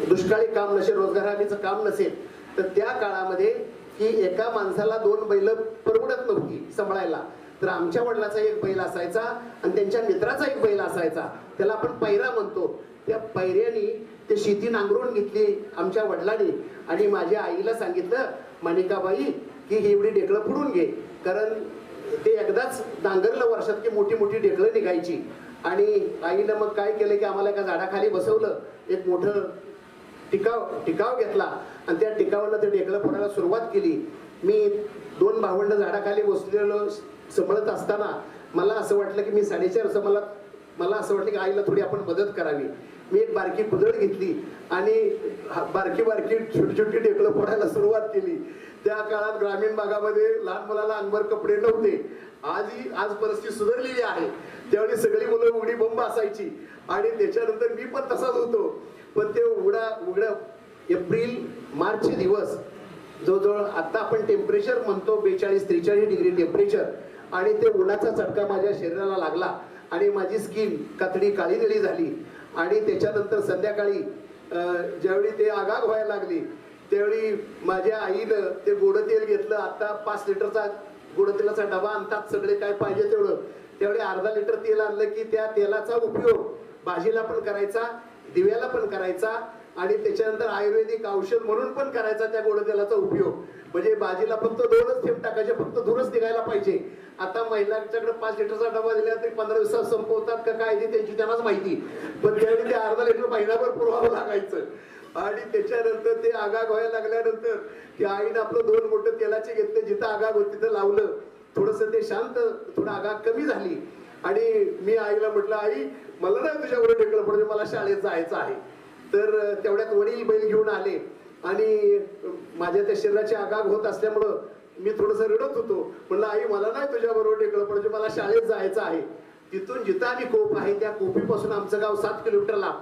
दुष्काळी काम नसेल, रोजगार हमीचं काम नसेल, तर त्या काळामध्ये की एका माणसाला 2 बैल परवडत नव्हती सांभाळायला. तर आमच्या वडिलाचा एक बैल असायचा आणि त्यांच्या मित्राचा एक बैल असायचा, त्याला आपण पैरा म्हणतो. त्या पैऱ्यानी ते शेती नांगरून घेतली आमच्या वडिलांनी. आणि माझ्या आईला सांगितलं, मानिकाबाई की ही एवढी ढेकळं फोडून घे, कारण ते एकदाच नांगरलं वर्षात की मोठी मोठी ढेकळं निघायची. आणि आईनं मग काय केलं की आम्हाला एका झाडाखाली बसवलं, एक मोठं टिकाव घेतला आणि त्या टिकावाला ते ढेकळं फोडायला सुरुवात केली. मी 2 भावंड झाडाखाली बसलेलो सांभाळत असताना मला असं वाटलं की मी 4.5 वर्ष मला असं वाटलं की आईला थोडी आपण मदत करावी. मी एक बारकी कुदळ घेतली आणि बारकी छोटी ढेकळं फोडायला सुरुवात केली. त्या काळात ग्रामीण भागामध्ये लहान मुलाला अंगभर कपडे नव्हते. आज परिस्थिती सुधारलेली आहे. त्यावेळी सगळी मुलं उघडी बंब असायची आणि त्याच्यानंतर मी पण तसाच होतो. पण ते उघडं एप्रिल मार्चचे दिवस जवळजवळ आता आपण टेम्परेचर म्हणतो 42-43 डिग्री टेम्परेचर, आणि ते उन्हाचा चटका माझ्या शरीराला लागला आणि माझी स्किन कातडी काळी निळी झाली. आणि त्याच्यानंतर संध्याकाळी ज्यावेळी ते आगाग व्हायला लागली त्यावेळी माझ्या आईनं ते गोडं तेल घेतलं. आता 5 लिटरचा गोडं तेलाचा डबा आणतात सगळे काय पाहिजे तेवढं. त्यावेळी अर्धा लिटर तेल आणलं की त्या तेलाचा उपयोग भाजीला पण करायचा, दिव्याला पण करायचा आणि त्याच्यानंतर आयुर्वेदिक औषध म्हणून पण करायचा त्या गोड तेलाचा उपयोग. म्हणजे भाजीला फक्त 2च थेंब टाकायचे, फक्त धुरच निघायला पाहिजे. आता महिलांच्याकडे 5 लिटरचा डबा दिला तरी 15 दिवसात संपवतात का काय ते त्यांची त्यांनाच माहिती. पण त्यावेळी ते अर्धा लिटर महिनाभर पुरवावं लागायचं. आणि त्याच्यानंतर ते आगाग व्हायला लागल्यानंतर की आईनं आपलं 2 मोठं तेलाचे घेतले, जिथं आगाग होती तिथं लावलं. थोडंसं ते शांत, थोडं आगाग कमी झाली. आणि मी आईला म्हटलं, आई मला नाही तुझ्याबरोबर ढेकळं पडते, मला शाळेत जायचं आहे. तर तेवढ्यात वडील बैल घेऊन आले आणि माझ्या त्या शरीराची आगाग होत असल्यामुळं मी थोडंसं रडत होतो. म्हणलं, आई मला नाही तुझ्याबरोबर ढेकळं पडते, मला शाळेत जायचं आहे. तिथून जिथं आम्ही कोप आहे त्या कोपीपासून आमचं गाव 7 किलोमीटर लांब.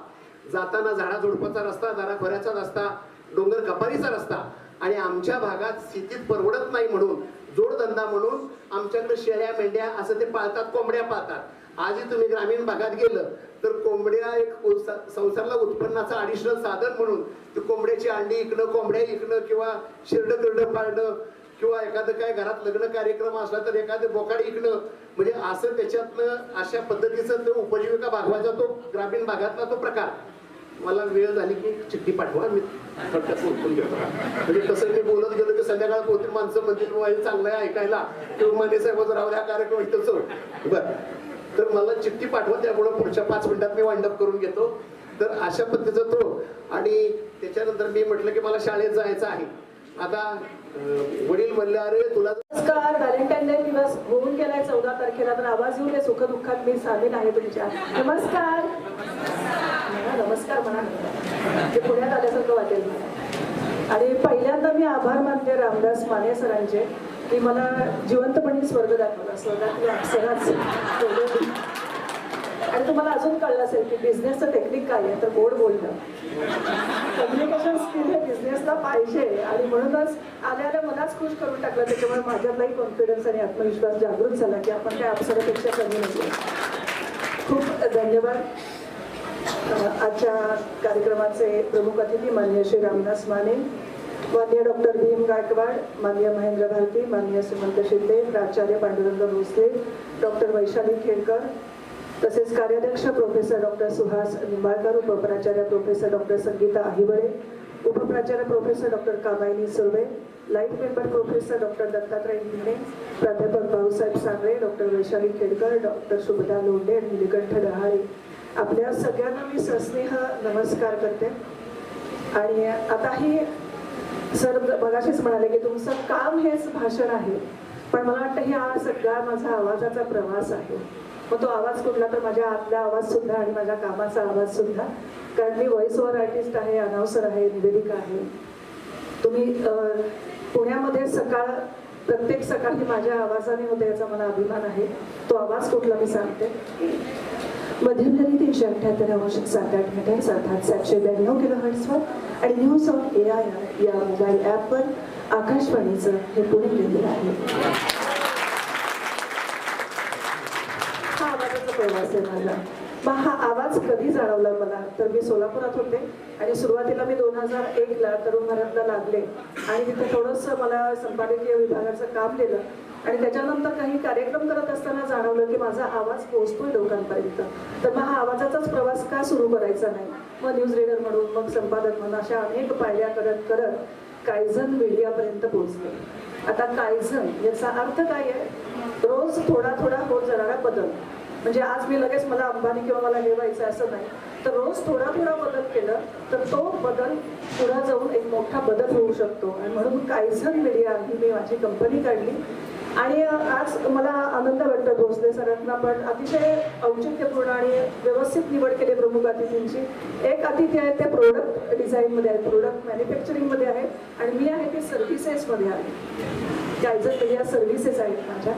जाताना झाडाझुडपाचा रस्ता, दाराखोऱ्याचा रस्ता, डोंगर कपारीचा रस्ता आणि आमच्या भागात शेतीत परवडत नाही म्हणून जोडधंदा म्हणून आमच्याकडे शेळ्या मेंढ्या असं ते पाळतात, कोंबड्या पाळतात. आजही तुम्ही ग्रामीण भागात गेलं तर कोंबड्या एक संसाराला उत्पन्नाचं ॲडिशनल साधन म्हणून ती कोंबड्याची अंडी इकणं, कोंबड्या इकणं किंवा शिरडं किरडं पाळणं किंवा एखादं काय घरात लग्न कार्यक्रम असला तर एखादं बोकाड इकणं, म्हणजे असं त्याच्यातनं अशा पद्धतीचं तो उपजीविका भागवायचा तो ग्रामीण भागातला तो प्रकार. मला वेळ झाली की चिठ्ठी पाठवा, मी थोडक्यात उठून घेतो. म्हणजे कसं मी बोलत गेलो की संध्याकाळ पोहोचून माणसं म्हणतील चांगलं आहे ऐकायला किंवा माने साहेब राहू द्या कार्यक्रम इथंच. बरं, तर मला चिठ्ठी पाठवा, त्यामुळं पुढच्या 5 मिनिटात मी वाइंड अप करून घेतो. तर अशा पद्धतीचा तो. आणि त्याच्यानंतर मी म्हटलं की मला शाळेत जायचं आहे. आता वडील म्हणले अरे तुला नमस्कार. व्हॅलेंटाईन डे दिवस होऊन गेलाय 14 तारखेला, तर आवाज येऊन सुख दुःखात मी सामील आहे तुमच्या. नमस्कार नमस्कार म्हणा, ते पुण्यात आल्यासारखं वाटेल. आणि पहिल्यांदा मी आभार मानते रामदास माने सरांचे की मला जिवंतपणे स्वर्ग दाखवला, स्वर्गातली अप्सराच. आणि तुम्हाला अजून कळलं असेल की बिझनेसचं टेक्निक काय आहे, तर गोड बोलणं. कम्युनिकेशन स्किल हे बिझनेसला पाहिजे आणि म्हणूनच आल्या मलाच खुश करून टाकलं. त्याच्यामुळे माझ्यातलाही कॉन्फिडन्स आणि आत्मविश्वास जागृत झाला की आपण काय अप्सरापेक्षा कमी नसतो. खूप धन्यवाद. आजच्या कार्यक्रमाचे प्रमुख अतिथी माननीय श्री रामदास माने, माननीय डॉक्टर भीम गायकवाड, माननीय महेंद्र भारती, माननीय सुमंत शिंदे, प्राचार्य पांडुरंग भोसले, डॉक्टर वैशाली खेडकर, तसेच कार्याध्यक्ष प्रोफेसर डॉक्टर सुहास निंबाळकर, उपप्राचार्य प्रोफेसर डॉक्टर संगीता आहिबळे, उपप्राचार्य professor doctor Kamayani Surve, life member professor doctor Dattatray Hingane, प्राध्यापक भाऊसाहेब सांगळे, डॉक्टर वैशाली खेडकर, डॉक्टर शुभदा लोंढे आणि निलकंठ डहाळे, आपल्या सगळ्यांना मी सस्नेह नमस्कार करते. आणि आताही सर मगाशीच म्हणाले की तुमचं काम हेच भाषण आहे, पण मला वाटतं ही हा सगळा माझा आवाजाचा प्रवास आहे. मग तो आवाज कुठला, तर माझ्या आतला आवाज सुद्धा आणि माझ्या कामाचा आवाज सुद्धा. कारण मी व्हॉइस ओव्हर आर्टिस्ट आहे, अनाउन्सर आहे, निवेदिका आहे. तुम्ही पुण्यामध्ये प्रत्येक सकाळी माझ्या आवाजाने होते याचा मला अभिमान आहे. तो आवाज कुठला मी सांगते. मध्यंतरी 378.7 मेगाहर्ट्झ अर्थात 792 किलोहर्ट्झवर आणि न्यूज ऑफ AIR या मोबाईल ॲपवर आकाशवाणीचं हे पुणे केंद्र आहे. हा आवाजाचा प्रवास आहे माझा. मग हा आवाज कधी जाणवला मला, तर मी सोलापुरात होते आणि सुरुवातीला मी 2001ला तरुण भारतला लागले आणि तिथे थोडंसं मला संपादकीय विभागाचं काम दिलं. आणि त्याच्यानंतर काही कार्यक्रम करत असताना जाणवलं की माझा आवाज पोहोचतोय लोकांपर्यंत, तर मग हा आवाजाचाच प्रवास का सुरू करायचा नाही. मग न्यूज रीडर म्हणून, मग संपादक म्हणून अशा अनेक पायऱ्या करत करत कायझन मीडियापर्यंत पोहोचले. आता कायझन याचा अर्थ काय आहे, रोज थोडा थोडा होत जाणारा बदल. म्हणजे आज मी लगेच मला अंबानी किंवा मला हे व्हायचं असं नाही, तर रोज थोडा थोडा बदल केलं तर तो बदल पुढे जाऊन एक मोठा बदल होऊ शकतो. आणि म्हणून कायझन मीडिया ही मी माझी कंपनी काढली. आणि आज मला आनंद वाटतो भोसले सरांना पण अतिशय औचित्यपूर्ण आणि व्यवस्थित निवड केली प्रमुख अतिथींची. एक अतिथी आहे ते प्रोडक्ट डिझाईनमध्ये आहे, प्रोडक्ट मॅन्युफॅक्चरिंगमध्ये आहे आणि मी आहे ते सर्व्हिसेसमध्ये आहे. कायझन मीडिया सर्व्हिसेस आहेत माझ्या.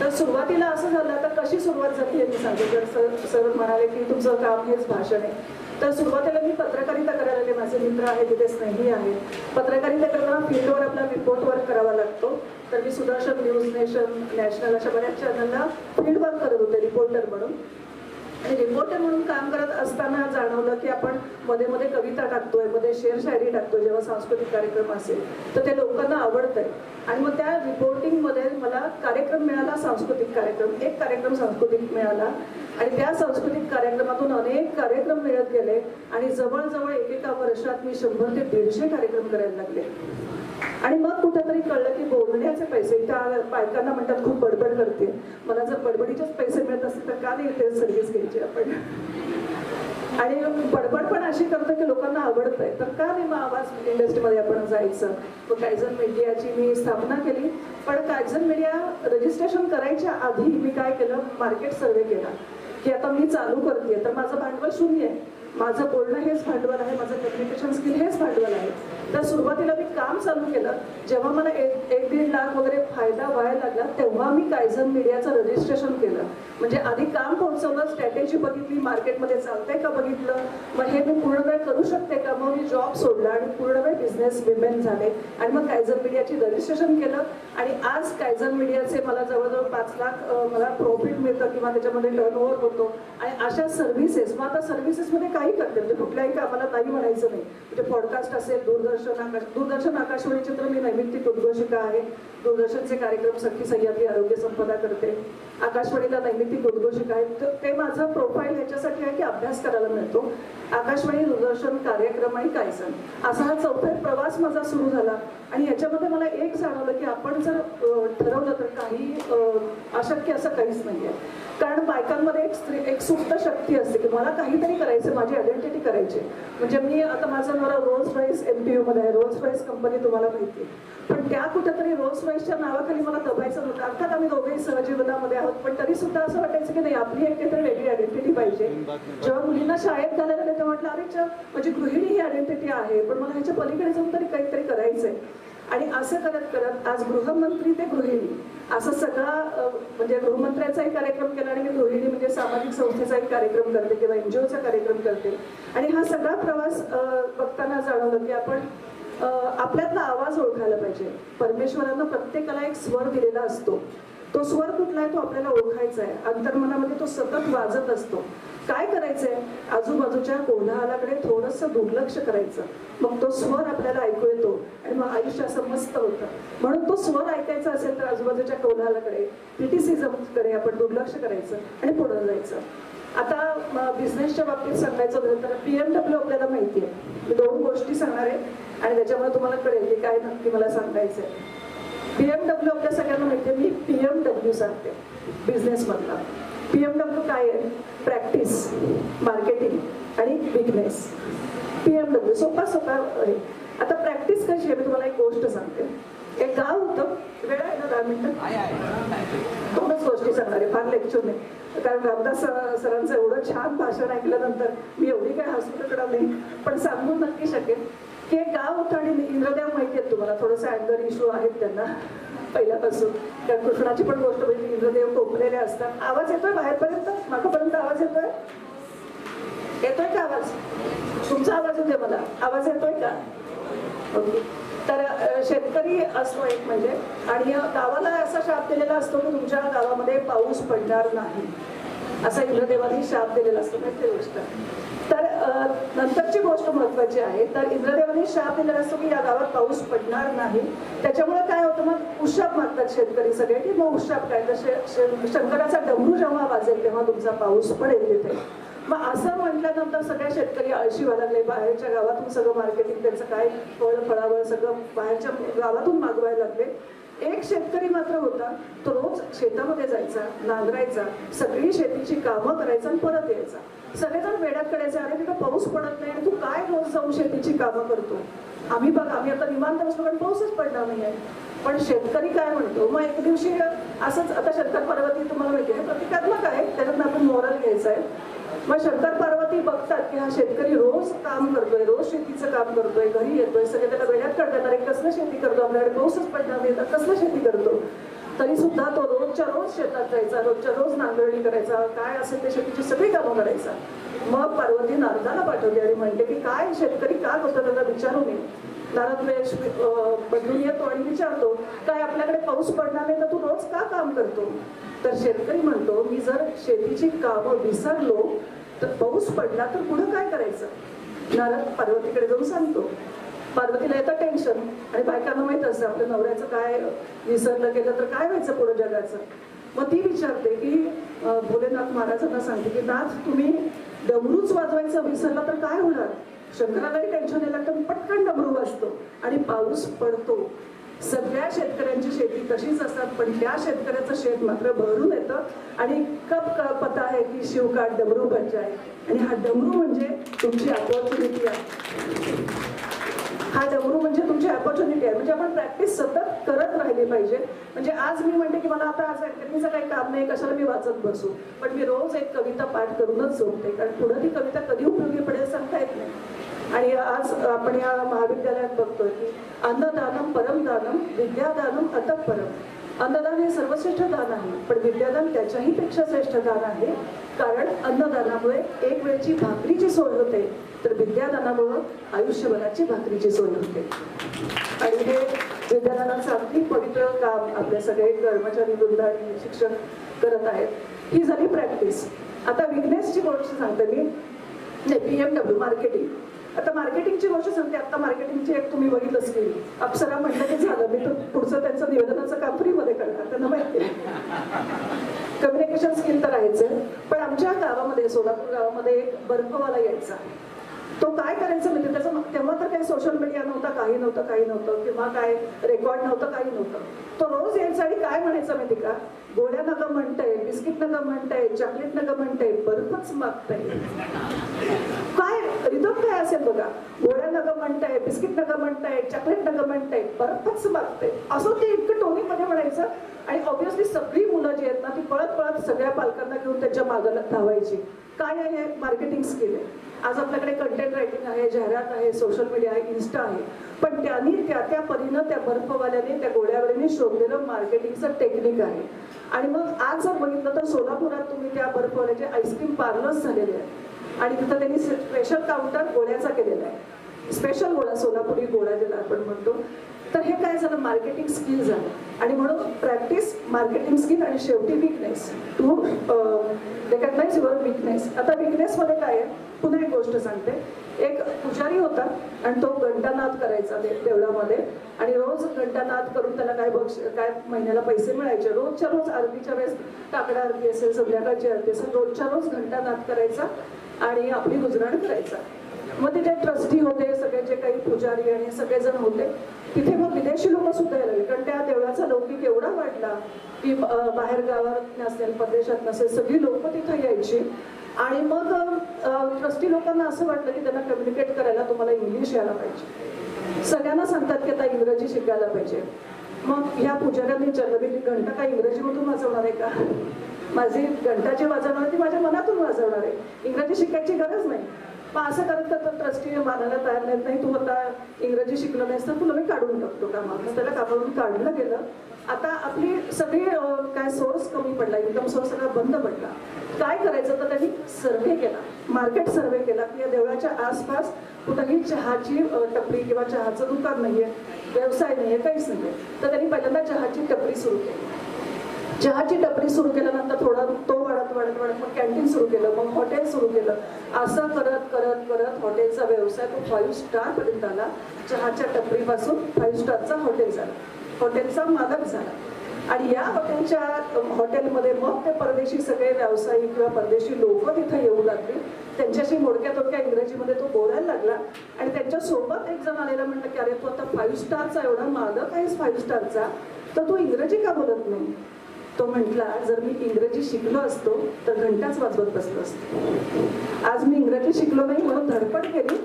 तर सुरुवातीला असं झालं, तर कशी सुरुवात झाली हे मी सांगते. जर सर म्हणाले की तुमचं काम हेच भाषण आहे, तर सुरुवातीला मी पत्रकारिता करायला लागले. माझे मित्र आहेत तिथे, स्नेही आहेत. पत्रकारिता करताना फील्डवर आपला रिपोर्ट वर्क करावा लागतो. तर मी सुदर्शन, न्यूज नेशन, नॅशनल अशा बऱ्याच चॅनलला फील्ड वर्क करत होते रिपोर्टर म्हणून. आणि रिपोर्टर म्हणून काम करत असताना जाणवलं की आपण मध्ये मध्ये कविता टाकतोय, मध्ये शेर शायरी टाकतोय जेव्हा सांस्कृतिक कार्यक्रम असेल तर ते लोकांना आवडतंय. आणि मग त्या रिपोर्टिंगमध्ये मला कार्यक्रम मिळाला, सांस्कृतिक कार्यक्रम. एक कार्यक्रम सांस्कृतिक मिळाला आणि त्या सांस्कृतिक कार्यक्रमातून अनेक कार्यक्रम मिळत गेले आणि जवळजवळ एकेका वर्षात मी 100 ते 150 कार्यक्रम करायला लागले. आणि मग कुठेतरी कळलं की बोलण्याचे पैसे, त्या बायकांना म्हणतात खूप बडबड करते, मला जर बडबडीचेच पैसे मिळत असतील तर का नाही ते सर्व्हिस घ्यायची आपण. आणि बडबड पण अशी करतो की लोकांना आवडतंय, तर का नाही मग आवाज इंडस्ट्रीमध्ये आपण जायचं. मग कायझन मीडियाची मी स्थापना केली. पण कायझन मीडिया रजिस्ट्रेशन करायच्या आधी मी काय केलं, मार्केट सर्वे केला की आता मी चालू करते तर माझं भांडवल शून्य आहे. माझं बोलणं हेच भांडवल आहे, माझं कम्युनिकेशन स्किल हेच भांडवल आहे. तर सुरुवातीला मी काम चालू केलं, जेव्हा मला 1-1.5 लाख वगैरे फायदा व्हायला लागला तेव्हा मी कायझन मीडियाचं रजिस्ट्रेशन केलं. म्हणजे आधी काम पोहोचवलं, स्ट्रॅटेजी बघितली, मार्केटमध्ये चालतंय का बघितलं, मग हे मी पूर्ण वेळ करू शकते का, मग मी जॉब सोडला आणि पूर्ण वेळ बिझनेस विमेन झाले आणि मग कायझन मीडियाची रजिस्ट्रेशन केलं. आणि आज कायझन मीडियाचे मला जवळजवळ 5 लाख मला प्रॉफिट मिळतं किंवा त्याच्यामध्ये टर्नओव्हर होतो. आणि अशा सर्व्हिसेस, मग आता सर्व्हिसेसमध्ये काही करते, म्हणजे कुठल्याही कामाला नाही म्हणायचं नाही. म्हणजे पॉडकास्ट असेल, दूरदर्शन आकाशवाणीचे तर मी नैमित्तिक उद्घोषिका आहे. दूरदर्शनचे कार्यक्रम सखी सह्याद्री आरोग्य संपदा करते. आकाशवाणीला नैमित्तिक उद्घोषिका आहे. ते माझं प्रोफाईल ह्याच्यासाठी आहे की अभ्यास करायला मिळतो. आकाशवाणी, दूरदर्शन, कार्यक्रम आणि कायझन असा हा चौथा प्रवास माझा सुरू झाला. आणि याच्यामध्ये मला एक जाणवलं की आपण जर ठरवलं तर काही अशक्य असं काहीच नाही आहे. कारण बायकांमध्ये एक सुप्त शक्ती असते की मला काहीतरी करायचं, माझी आयडेंटिटी करायची. म्हणजे मी आता माझा नवरा रोल्स रॉईस MPU मध्ये आहे. रोल्स रॉईस कंपनी तुम्हाला माहिती आहे, पण त्या कुठेतरी रोल्स रॉईसच्या नावाखाली मला दबायचं नव्हतं. अर्थात आम्ही दोघेही सहजीवनामध्ये आहोत, पण तरी सुद्धा असं वाटायचं की नाही, आपली एक काहीतरी वेगळी आयडेंटिटी पाहिजे. जेव्हा मुलींना शाळेत घालायला गेलं तेव्हा म्हटलं, अरे म्हणजे गृहिणी ही आयडेंटिटी आहे, पण मला ह्याच्या पलीकडे जाऊन तरी काहीतरी करायचंय. आणि असं करत करत आज गृहमंत्री ते गृहिणी असं सगळा म्हणजे गृहमंत्र्यांचाही कार्यक्रम केला आणि मी गृहिणी म्हणजे सामाजिक संस्थेचाही कार्यक्रम करते किंवा NGOचा कार्यक्रम करते. आणि हा सगळा प्रवास बघताना जाणवलं की आपण आपल्यातला आवाज ओळखायला पाहिजे. परमेश्वरानं प्रत्येकाला एक स्वर दिलेला असतो. तो स्वर कुठला आहे तो आपल्याला ओळखायचा आहे. अंतर्मनामध्ये तो सतत वाजत असतो. काय करायचंय, आजूबाजूच्या कोलाहलाकडे थोडंसं दुर्लक्ष करायचं, मग तो स्वर आपल्याला ऐकू येतो आणि मग आयुष्य असं मस्त होतं. म्हणून तो स्वर ऐकायचा असेल तर आजूबाजूच्या कोलाहलाकडे, क्रिटिसिझमकडे आपण दुर्लक्ष करायचं आणि पुढे जायचं. आता बिझनेसच्या बाबतीत सांगायचं झालं तर BMW आपल्याला माहिती आहे. मी 2 गोष्टी सांगणार आहे आणि त्याच्यामुळे तुम्हाला कळेल की काय नक्की मला सांगायचं आहे. BMW आपल्या सगळ्यांना माहिती आहे. मी PMW सांगते बिझनेसमधला. PMW काय आहे, प्रॅक्टिस, मार्केटिंग आणि बिझनेस. PMW सोपा आहे. आता प्रॅक्टिस कशी आहे मी तुम्हाला एक गोष्ट सांगते. एक गाव होतं, वेळ आहे ना 10 मिनिटं, 2च गोष्टी सांगणार आहे, फार लेक्चर नाही. कारण रामदास सरांचं एवढं छान भाषण ऐकल्यानंतर मी एवढी काय हॉस्पिटलकडे नाही, पण सांगून नक्की शकेल की एक गाव होतं आणि इंद्रदेव माहिती आहेत तुम्हाला, थोडंसं अँगर इश्यू आहेत त्यांना पहिल्यापासून. कारण कृष्णाची पण गोष्ट म्हणजे इंद्रदेव टोपलेले असतात. आवाज येतोय बाहेरपर्यंत, मागपर्यंत आवाज येतोय? येतोय का आवाज? तुमचा आवाज येतोय मला, आवाज येतोय का? ओके. तर शेतकरी असतो एक म्हणजे, आणि गावाला असा शाप दिलेला असतो की तुमच्या गावामध्ये पाऊस पडणार नाही, असा इंद्रदेवाने शाप दिलेला असतो. माहिती गोष्ट. तर नंतरची गोष्ट महत्वाची आहे. तर इंद्रदेवाने शाप दिलेला असतो की या गावात पाऊस पडणार नाही. त्याच्यामुळे काय होतं, मग उशाप मागतात शेतकरी सगळे की मग उशाप काय, तर शंकराचा डमरू जेव्हा वाजेल तेव्हा तुमचा पाऊस पडेल तिथे. मग असं म्हटल्यानंतर सगळ्या शेतकरी आळशी व्हायला लागले. बाहेरच्या गावातून सगळं मार्केटिंग त्यांचं काय फळावळ सगळं बाहेरच्या गावातून मागवायला लागले. एक शेतकरी मात्र होता, तो रोज शेतामध्ये जायचा, नांगरायचा, सगळी शेतीची कामं करायचा आणि परत यायचा. सगळेजण वेड्यात करायचे, अरे तिथं पाऊस पडत नाही आणि तू काय रोज जाऊन शेतीची कामं करतो. आम्ही आता निवांत बसलो कारण पाऊसच पडणार नाही आहे. पण शेतकरी काय म्हणतो, मग एक दिवशी असंच, आता शंकर पार्वती तुम्हाला माहिती आहे प्रतिकात्मक आहे, त्याच्यातून आपण मोरल घ्यायचं आहे. मग शंकर पार्वती बघतात की हा शेतकरी रोज काम करतोय, रोज शेतीचं काम करतोय, घरी येतोय, सगळे त्याला वेड्यात काढतात, अरे कसलं शेती करतो, आपल्याकडे पाऊसच पडणार नाही तर कसलं शेती करतो. तरी सुद्धा तो रोजच्या रोज शेतात जायचा, रोजच्या रोज नांगरणी करायचा, काय असेल ते शेतीची सगळी कामं करायचा. मग पार्वती नारदाला पाठवली आणि म्हणते की काय शेतकरी का करतो त्याला विचारू नये. नारद वेश बदलून येतो आणि विचारतो काय आपल्याकडे पाऊस पडणार नाही तर तू रोज का काम करतो. तर शेतकरी म्हणतो मी जर शेतीची कामं विसरलो तर पाऊस पडला तर पुढं काय करायचं. नारद पार्वतीकडे जाऊन सांगतो. पार्वतीला येतं टेन्शन आणि बायकांना माहित असतं आपल्या नवऱ्याचं काय विसरलं गेलं तर काय व्हायचं पुढं जगाचं. मग ती विचारते की भोलेनाथ महाराजांना सांगते की नाथ तुम्ही डमरूच वाजवायचं विसरला तर काय होणार. शंकरालाही टेन्शन यायला लागतं, पटकन डमरू वाजतो आणि पाऊस पडतो. सगळ्या शेतकऱ्यांची शेती तशीच असतात पण त्या शेतकऱ्याचं शेत मात्र भरून येतं आणि कब पता आहे की शिव का डमरू बन जाए. आणि हा डमरू म्हणजे तुमची अपॉर्च्युनिटी आहे. हा डमरू म्हणजे तुमची अपॉर्च्युनिटी आहे. म्हणजे आपण प्रॅक्टिस सतत करत राहिली पाहिजे. म्हणजे आज मी म्हणते की मला आता आज अकॅडमीचं काही काम नाही, कशाला मी वाचत बसू, पण मी रोज एक कविता पाठ करूनच झोपते, कारण पुढे ती कविता कधी उपयोगी पडेल सांगता येत नाही. आणि आज आपण या महाविद्यालयात बघतोय की अन्नदानम परमदानम विद्यादानम अतःपरम. अन्नदान हे सर्वश्रेष्ठ दान आहे, पण विद्यादान त्याच्याही पेक्षा श्रेष्ठ दान आहे. कारण अन्नदानामुळे एक वेळची भाकरीची सोय होते, तर विद्यादानामुळे आयुष्यभराची भाकरीची सोय होते. आणि हे विद्यादानाचं अगदी पवित्र काम आपले सगळे कर्मचारी वृंद आणि शिक्षक करत आहेत. ही झाली प्रॅक्टिस. आता विकनेसची गोष्ट सांगते मी. PMW marketing. आता मार्केटिंगची गोष्ट सांगते. आता मार्केटिंगची एक तुम्ही बघितलंच की अप्सरा म्हटलं की झालं, मी तर पुढचं त्यांचं निवेदनाचं काम फ्रीमध्ये करणार, त्यांना माहिती आहे. कम्युनिकेशन स्किल तर आहेच आहे, पण आमच्या गावामध्ये सोलापूर गावामध्ये एक बर्फवाला यायचा. तो काय करायचं म्हणजे त्याचं तेव्हा तर काही सोशल मीडिया नव्हता, काही नव्हतं किंवा काय रेकॉर्ड नव्हतं, काही नव्हतं. तो रोज यायचा आणि काय म्हणायचं माहिती का, गोड्या नका म्हणताय, बिस्किट नका म्हणताय, चॉकलेट नका म्हणताय, बर्फच मागताय. काय रिदम काय असेल बघा, गोड्या नका म्हणताय, बिस्किट नका म्हणताय, चॉकलेट नका म्हणताय, बर्फच मागताय, असं ते इतकं टोनीमध्ये म्हणायचं. आणि ऑब्व्हियसली सगळी मुलं जी आहेत ना ती पळत पळत सगळ्या पालकांना घेऊन त्याच्या मागाला धावायची. काय आहे, मार्केटिंग स्किल आहे. आज आपल्याकडे कंटेंट रायटिंग आहे, जाहिरात आहे, सोशल मीडिया आहे, इन्स्टा आहे, पण त्यांनी त्या परीनं त्या बर्फवाल्याने त्या गोड्यावाल्याने शोधलेलं मार्केटिंगचं टेक्निक आहे. आणि मग आज जर बघितलं तर सोलापुरात तुम्ही त्या बर्फवाल्याचे आईस्क्रीम पार्लर्स झालेले आहेत आणि तिथं त्यांनी स्पेशल काउंटर गोड्याचा केलेला आहे. स्पेशल गोळा, सोलापुरी गोळा ज्याला आपण म्हणतो. तर हे काय झालं, मार्केटिंग स्किल झालं. आणि म्हणून प्रॅक्टिस, मार्केटिंग स्किल आणि शेवटी weakness, to recognise your weakness. आता विकनेसमध्ये काय आहे, पुन्हा एक गोष्ट सांगते. एक पुजारी होता आणि तो घंटानाद करायचा देवळामध्ये, आणि रोज घंटानाद करून त्याला काय महिन्याला पैसे मिळायचे. रोजच्या रोज आरतीच्या वेळेस, काकडा आरती असेल, संध्याकाळची आरती असेल, रोजच्या रोज घंटानाद करायचा आणि आपली गुजराण करायचा. मग तिथे ट्रस्टी होते, सगळे जे काही पुजारी आणि सगळेजण होते तिथे. मग विदेशी लोक सुद्धा यायला लागले, कारण त्या देवळाचा लौकिक एवढा वाढला की बाहेर गावात नसेल, परदेशात नसेल, सगळी लोक तिथे यायची. आणि मग ट्रस्टी लोकांना असं वाटलं की त्यांना कम्युनिकेट करायला तुम्हाला इंग्लिश यायला पाहिजे. सगळ्यांना सांगतात की आता इंग्रजी शिकायला पाहिजे. मग ह्या पुजाऱ्यांनी जनरली घंटा काय इंग्रजीमधून वाजवणार आहे का, माझी घंटा जी वाजवणार ती माझ्या मनातून वाजवणार आहे, इंग्रजी शिकायची गरज नाही. मग असं करत करत ट्रस्टी मानायला तयार नाही, तू आता इंग्रजी शिकलं नाहीस तर तुला मी काढून टाकतो कामात. त्याला कामावरून काढलं गेलं. आता आपली सगळी काय सोर्स कमी पडला, इन्कम सोर्स सगळा बंद पडला. काय करायचं तर त्यांनी सर्व्हे केला, मार्केट सर्व्हे केला की या देवळाच्या आसपास कुठंही चहाची टपरी किंवा चहाचं दुकान नाहीये, व्यवसाय नाहीये, काहीच नाहीये. तर त्यांनी पहिल्यांदा चहाची टपरी सुरू केली. चहाची टपरी सुरू केल्यानंतर थोडा तो वाढत मग कॅन्टीन सुरू केलं, मग हॉटेल सुरू केलं. असं करत करत करत हॉटेलचा व्यवसाय तो 5 स्टार पर्यंत आला. चहाच्या टपरीपासून 5 स्टारचा हॉटेल झाला, हॉटेलचा मालक झाला. आणि या हॉटेलमध्ये मग ते परदेशी सगळे व्यावसायिक किंवा परदेशी लोक तिथे येऊ लागले. त्यांच्याशी मोडक्या तोडक्या इंग्रजीमध्ये तो बोलायला लागला. आणि त्यांच्यासोबत एक जण आलेला म्हटलं की अरे तू आता 5 स्टारचा एवढा मालक आहेस 5 स्टारचा, तर तू इंग्रजी का बोलत नाही. तो म्हटला जर मी इंग्रजी शिकलो असतो तर घंटाच वाजवत बसलो असतो. आज मी इंग्रजी शिकलो नाही म्हणून धडपड केली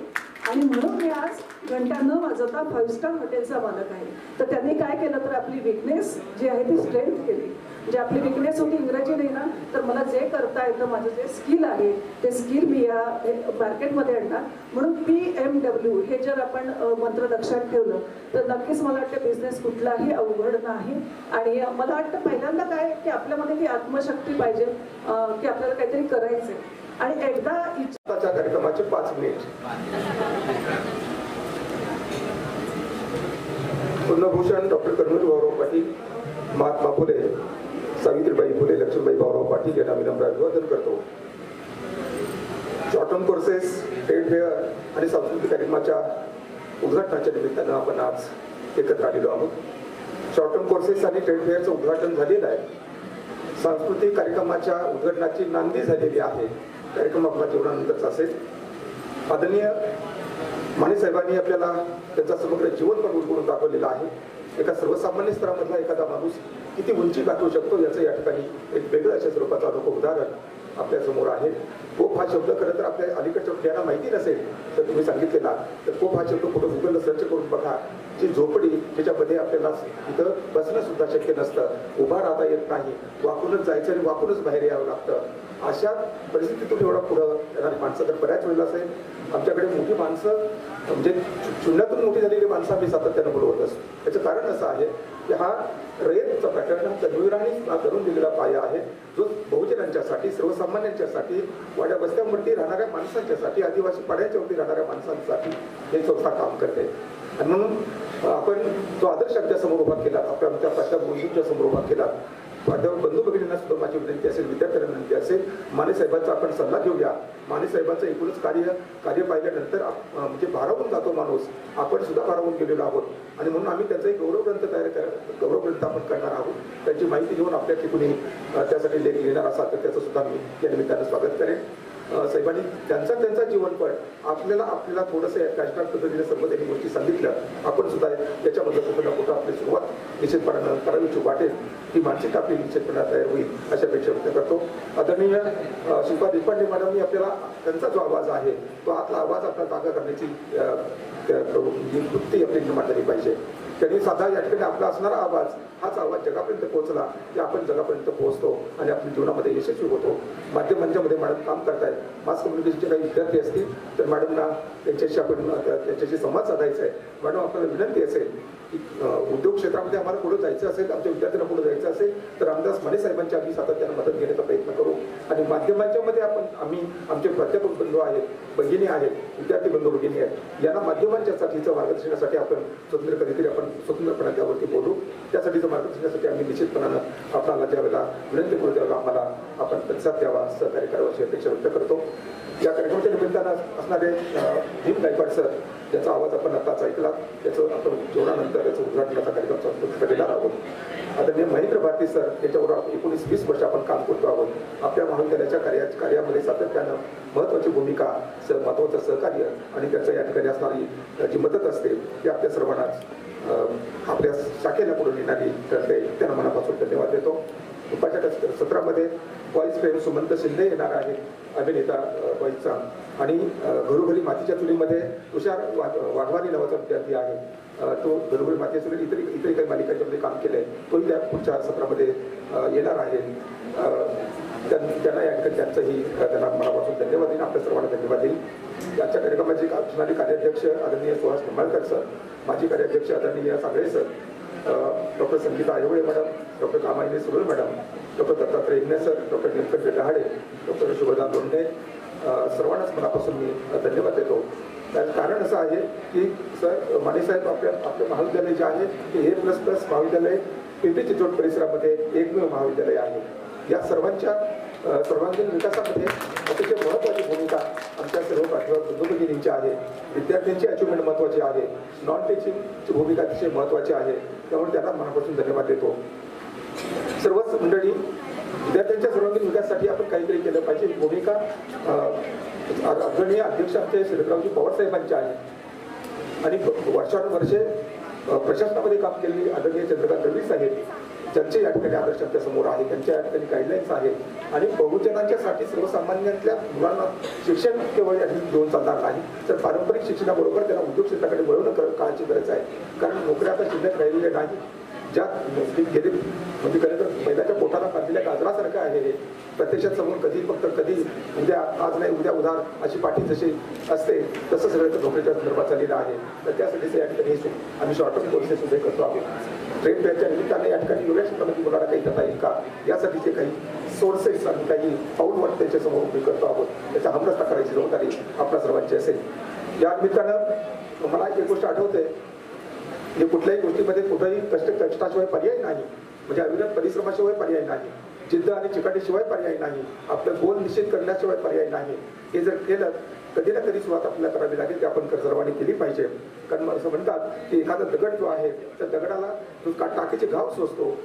आणि म्हणून मी आज घंटा न वाजवता 5 स्टार हॉटेलचा मालक आहे. तर त्यांनी काय केलं तर आपली विकनेस जी आहे ती स्ट्रेंथ केली. म्हणजे आपली विकनेस होती इंग्रजी नाही ना, तर मला जे करता येतं, माझं जे स्किल आहे ते स्किल मी या मार्केटमध्ये आणणार. म्हणून PMW हे जर आपण मंत्र लक्षात ठेवलं तर नक्कीच मला वाटतं बिझनेस कुठलाही अवघड नाही. आणि मला वाटतं पहिल्यांदा काय की आपल्यामध्ये ती आत्मशक्ती पाहिजे की आपल्याला काहीतरी करायचंय. आणि एकदा आजच्या कार्यक्रमाचे 5 मिनिट. पद्मभूषण डॉक्टर कर्मवीर भाऊराव पाटील, महात्मा फुले, सावित्रीबाई फुले, लक्ष्मीबाई भाऊराव पाटील यांना मी नम्र अभिवादन करतो. Short term courses, trade fair आणि सांस्कृतिक कार्यक्रमाच्या उद्घाटनाच्या निमित्तानं आपण आज एकत्र आलेलो आहोत. शॉर्ट टर्म कोर्सेस आणि ट्रेड फेअरचं उद्घाटन झालेलं आहे. सांस्कृतिक कार्यक्रमाच्या उद्घाटनाची नांदी झालेली आहे. कार्यक्रम आपला जेवणानंतरचा असेल. आदरणीय माने साहेबांनी आपल्याला त्यांचा समग्र जीवनपट उलगडून दाखवलेला आहे. एका सर्वसामान्य स्तरामधला एखादा माणूस किती उंची गाठवू शकतो याचं या ठिकाणी एक वेगळं अशा स्वरूपाचं अनुभव उदाहरण आपल्या समोर आहे. कोप हा शब्द खरं तर आपल्या अलीकडच्या ज्यांना माहिती नसेल तर तुम्ही सांगितलेला तर कोप हा शब्द कुठं गुगलला सर्च करून बघा. जी झोपडी त्याच्यामध्ये आपल्याला इथं बसणं सुद्धा शक्य नसतं, उभा राहता येत नाही, वाकूनच जायचं आणि वाकूनच बाहेर यावं लागतं. अशा परिस्थितीतून एवढा पुढं येणारी माणसं तर बऱ्याच वेळेला असेल. आमच्याकडे मोठी माणसं म्हणजे शून्यातून मोठी झालेली माणसं आम्ही सातत्यानं बोलवत असतो. त्याचं कारण असं आहे की हा रयतचा प्रकरण हा तन्वीरांनी करून दिलेला पाया आहे, जो बहुजनांच्यासाठी, सर्वसामान्यांच्यासाठी, वाड्या वस्त्यांवरती राहणाऱ्या माणसांच्यासाठी, आदिवासी पाड्यांच्यावरती राहणाऱ्या माणसांसाठी हे संस्था काम करते. आणि म्हणून आपण जो आदर्श आमच्या समोर उभा केला, आपल्या प्राध्यापक बंधूंच्या समोर उभा केला. प्राध्यापक बंधू भगिनींना सुद्धा माझी विनंती असेल, विद्यार्थ्यांना विनंती असेल, माने साहेबांचा आपण सल्ला घेऊया. माने साहेबांचं एकूणच कार्य पाहिल्यानंतर म्हणजे भारावून जातो माणूस. आपण सुद्धा भारावून गेलेलो आहोत आणि म्हणून आम्ही त्याचा एक गौरवग्रंथ आपण करणार आहोत. त्याची माहिती घेऊन आपल्या ठिकाणी त्यासाठी लेख लिहिणार असाल तर त्याचं सुद्धा मी या निमित्तानं स्वागत करेन. साहेबांनी त्यांचा जीवनपट आपल्याला थोडंसं कॅशबॅक पद्धतीने सर्व त्यांनी गोष्टी सांगितल्या. आपण सुद्धा याच्याबद्दल कुठं कुठं आपली सुरुवात निश्चितपणानं करावीची वाटेल ही मानसिक आपली निश्चितपणे तयार होईल अशा अपेक्षा व्यक्त करतो. आदरणीय शिल्पा देशपांडे मॅडमनी आपल्याला त्यांचा जो आवाज आहे तो आतला आवाज आपला जागा करण्याची वृत्ती आपली निर्माण झाली पाहिजे. त्यांनी साधा या ठिकाणी आपला असणारा आवाज हाच आवाज जगापर्यंत पोहोचला की आपण जगापर्यंत पोहोचतो आणि आपल्या जीवनामध्ये यशस्वी होतो. माध्यमांच्यामध्ये मॅडम काम करतायत. मास कम्युनिकेशनचे काही विद्यार्थी असतील तर मॅडमना त्यांच्याशी संवाद साधायचा आहे. मॅडम आपल्याला विनंती असेल की उद्योग क्षेत्रामध्ये आम्हाला पुढे जायचं असेल, आमच्या विद्यार्थ्यांना पुढे जायचं असेल तर रामदास माने साहेबांची आम्ही सातत्यानं मदत घेण्याचा प्रयत्न करू. आणि माध्यमांच्या मध्ये आम्ही आमचे प्राध्यापक बंधू आहेत, भगिनी आहेत, विद्यार्थी बंधू भगिनी आहेत, यांना माध्यमांच्या साठीचं मार्गदर्शनासाठी आपण कधीतरी आपण स्वतंत्रपणे त्यावरती बोलू. त्यासाठीचं मार्गदर्शनासाठी आम्ही निश्चितपणानं आपल्याला ज्यावेळेला विनंती करू त्यावेळेला आम्हाला आपण प्रतिसाद द्यावा, सहकार्य करावं अशी अपेक्षा व्यक्त करतो. या कार्यक्रमाच्या निमित्तानं असणारे भीम गायकवाड सर ज्याचा आवाज आपण आताच ऐकला, त्याचं आपण जेवणानंतर त्याचं उद्घाटनाचा कार्यक्रम करणार आहोत. आदरणीय महेंद्र भारती सर याच्यावर 19-20 वर्ष आपण काम करतो आहोत. आपल्या महाविद्यालयाच्या कार्यामध्ये सातत्यानं महत्त्वाची भूमिका, महत्त्वाचं सहकार्य आणि त्याचं या ठिकाणी असणारी जी मदत असते ती आपल्या सर्वांनाच आपल्या शाखेला पुढे नेणारी ठरते. त्यांना मनापासून धन्यवाद देतो. दुपारच्या सत्रामध्ये व्हॉइस फेम सुमंत शिंदे येणार आहेत, अभिनेता व्हॉइसचा. आणि घरोघरी मातीच्या चुलीमध्ये तुषार वाघवानी नावाचा विद्यार्थी आहे. तो घरोघरी मातीच्या चुली इतरही काही मालिकांच्यामध्ये काम केलंय. तोही त्या पुढच्या सत्रामध्ये येणार आहे. त्यांना या ठिकाणी त्यांना मनापासून धन्यवाद देईन, आपल्या सर्वांना धन्यवाद देईन. याच्या कार्यक्रमाचे असणारे कार्याध्यक्ष आदरणीय सुहास निंबाळकर सर, माजी कार्याध्यक्ष आदरणीय Sangale sir, doctor Sangeeta Aiwale madam, doctor Kamayani Sural madam, doctor Dattatray Ingane sir, doctor Nilkanth Dahale, doctor Shubhada Londhe, सर्वांनाच मनापासून मी धन्यवाद देतो. त्याचं कारण असं आहे की सर मानेसाहेब आपल्या महाविद्यालय जे आहे ते A++ महाविद्यालय पिंपरी चिंचवड परिसरामध्ये एकमेव महाविद्यालय आहे. या सर्वांगीण विकासामध्ये अतिशय महत्त्वाची भूमिका आमच्या सर्व प्राध्यापक बंधू भगिनींची आहे. विद्यार्थ्यांची अचिव्हमेंट महत्त्वाची आहे, नॉन टीचिंगची भूमिका अतिशय महत्त्वाची आहे. त्यामुळे त्यांना मनापासून धन्यवाद देतो. सर्वच मंडळी, विद्यार्थ्यांच्या सर्वांगीण विकासासाठी आपण काहीतरी केलं पाहिजे. भूमिका आदरणीय अध्यक्ष आमचे श्रीरावजी पवार साहेबांचे आहे आणि वर्षानुवर्षे प्रशासनामध्ये काम केलेली आदरणीय चंद्रकांत दळवी साहेब ज्यांचे या ठिकाणी आदर्श आमच्या समोर आहे, त्यांच्या या ठिकाणी गाईडलाईन्स आहेत. आणि बहुजनांच्यासाठी सर्वसामान्यांतल्या मुलांना शिक्षण केवळ या ठिकाणी देऊन चालणार नाही, तर पारंपरिक शिक्षणाबरोबर त्यांना उद्योग क्षेत्राकडे वळवणं काळाची गरज आहे. कारण नोकऱ्या आता शिल्लक राहिलेल्या नाही. ज्या गेले म्हणजे खरं तर मैदाच्या पोटाला बांधलेल्या गाजरासारखं आहे हे. प्रत्यक्षात समोर कधी उद्या आज नाही उद्या उधार अशी पाठी जशी असते तसं सगळं नोकरीच्या संदर्भात चाललेलं आहे. तर त्यासाठीच या ठिकाणी आम्ही शॉर्ट टर्म कोर्सेस उभे करतो आहोत. ट्रेड फेअरच्या निमित्ताने या ठिकाणी वेगळ्या क्षेत्रामध्ये मुलांना काही करता येईल का यासाठीचे काही सोर्सेस आणि काही पाऊल त्यांच्या समोर उभे करतो आहोत. त्याचा हमरस्ता करायची जबाबदारी आपल्या सर्वांची असेल. या निमित्तानं मला एक गोष्ट आठवते, म्हणजे कुठल्याही गोष्टीमध्ये कुठल्याही कष्टाशिवाय पर्याय नाही, म्हणजे अविरत परिश्रमाशिवाय पर्याय नाही, जिद्द आणि चिकाटीशिवाय पर्याय नाही, आपलं गोल निश्चित करण्याशिवाय पर्याय नाही. हे जर केलं कधी ना कधी सुरुवात आपल्याला करावी लागेल, ते आपण सर्वांनी केली पाहिजे. कारण असं म्हणतात की एखादा दगड जो आहे त्या दगडाला जो टाकीचे घाव सोसतो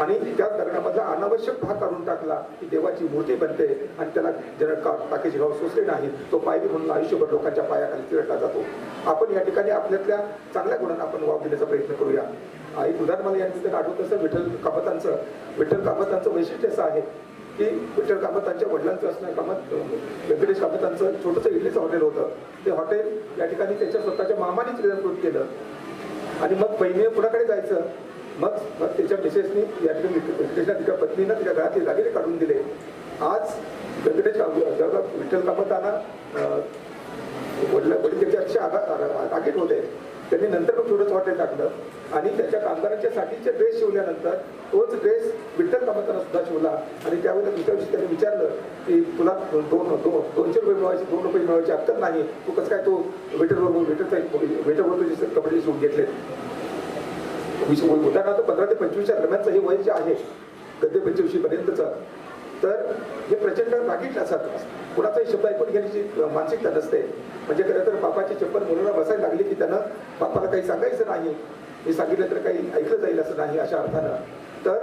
आणि त्या दगडामधला अनावश्यक भाग काढून टाकला की देवाची मूर्ती बनते आणि त्याला ज्याला टाकीचे घाव सोसले नाही तो पायरी म्हणून आयुष्यभर लोकांच्या पायाखाली चिरडला जातो. आपण या ठिकाणी आपल्यातल्या चांगल्या गुणांना आपण वाव देण्याचा प्रयत्न करूया. एक उदाहरण मला या ठिकाणी आठवत असं विठ्ठल कामतांचं वैशिष्ट्य असं आहे की विठ्ठल कामतांच्या वडिलांचं असणारं कामत व्यंकटेश कामतांचं छोटंसं इडलीचं हॉटेल होतं. ते हॉटेल या ठिकाणी त्याच्या स्वतःच्या मामानेच रिझर्व केलं आणि मग बहिणी पुढाकडे जायचं. मग त्याच्या मिसेसनी या ठिकाणी व्यंकटेशला तिच्या पत्नीनं तिच्या घरातले दागिने काढून दिले. आज व्यंकटेश जेव्हा विठ्ठल कामतांना वडील त्याचे अतिशय आगीत होते. त्यांनी नंतर मग छोटंसं हॉटेल टाकलं आणि त्याच्या कामगारांच्या साठीचे ड्रेस शिवल्यानंतर तोच ड्रेस विठ्ठल कामतांना सुद्धा शिवला. आणि त्यावेळेला दुसऱ्या दिवशी त्यांनी विचारलं की तुला 200 रुपये मिळवायचे, 2 रुपये मिळवायची अक्कल नाही, तू कसं काय तो वेटरवर तुझे कपडे शिवून घेतले. उदाहरणार्थ 15 ते 25च्या दरम्यानचं हे वय जे आहे गद्य 25 पर्यंतचं, तर हे प्रचंड रागीट असतात. कुणाचाही शब्द ऐकून घेण्याची मानसिकता नसते. म्हणजे खरं तर बापाची चप्पल मुलांना बसायला लागली की त्यांना बापाला काही सांगायचं नाही, हे सांगितलं तर काही ऐकलं जाईल असं नाही अशा अर्थानं. तर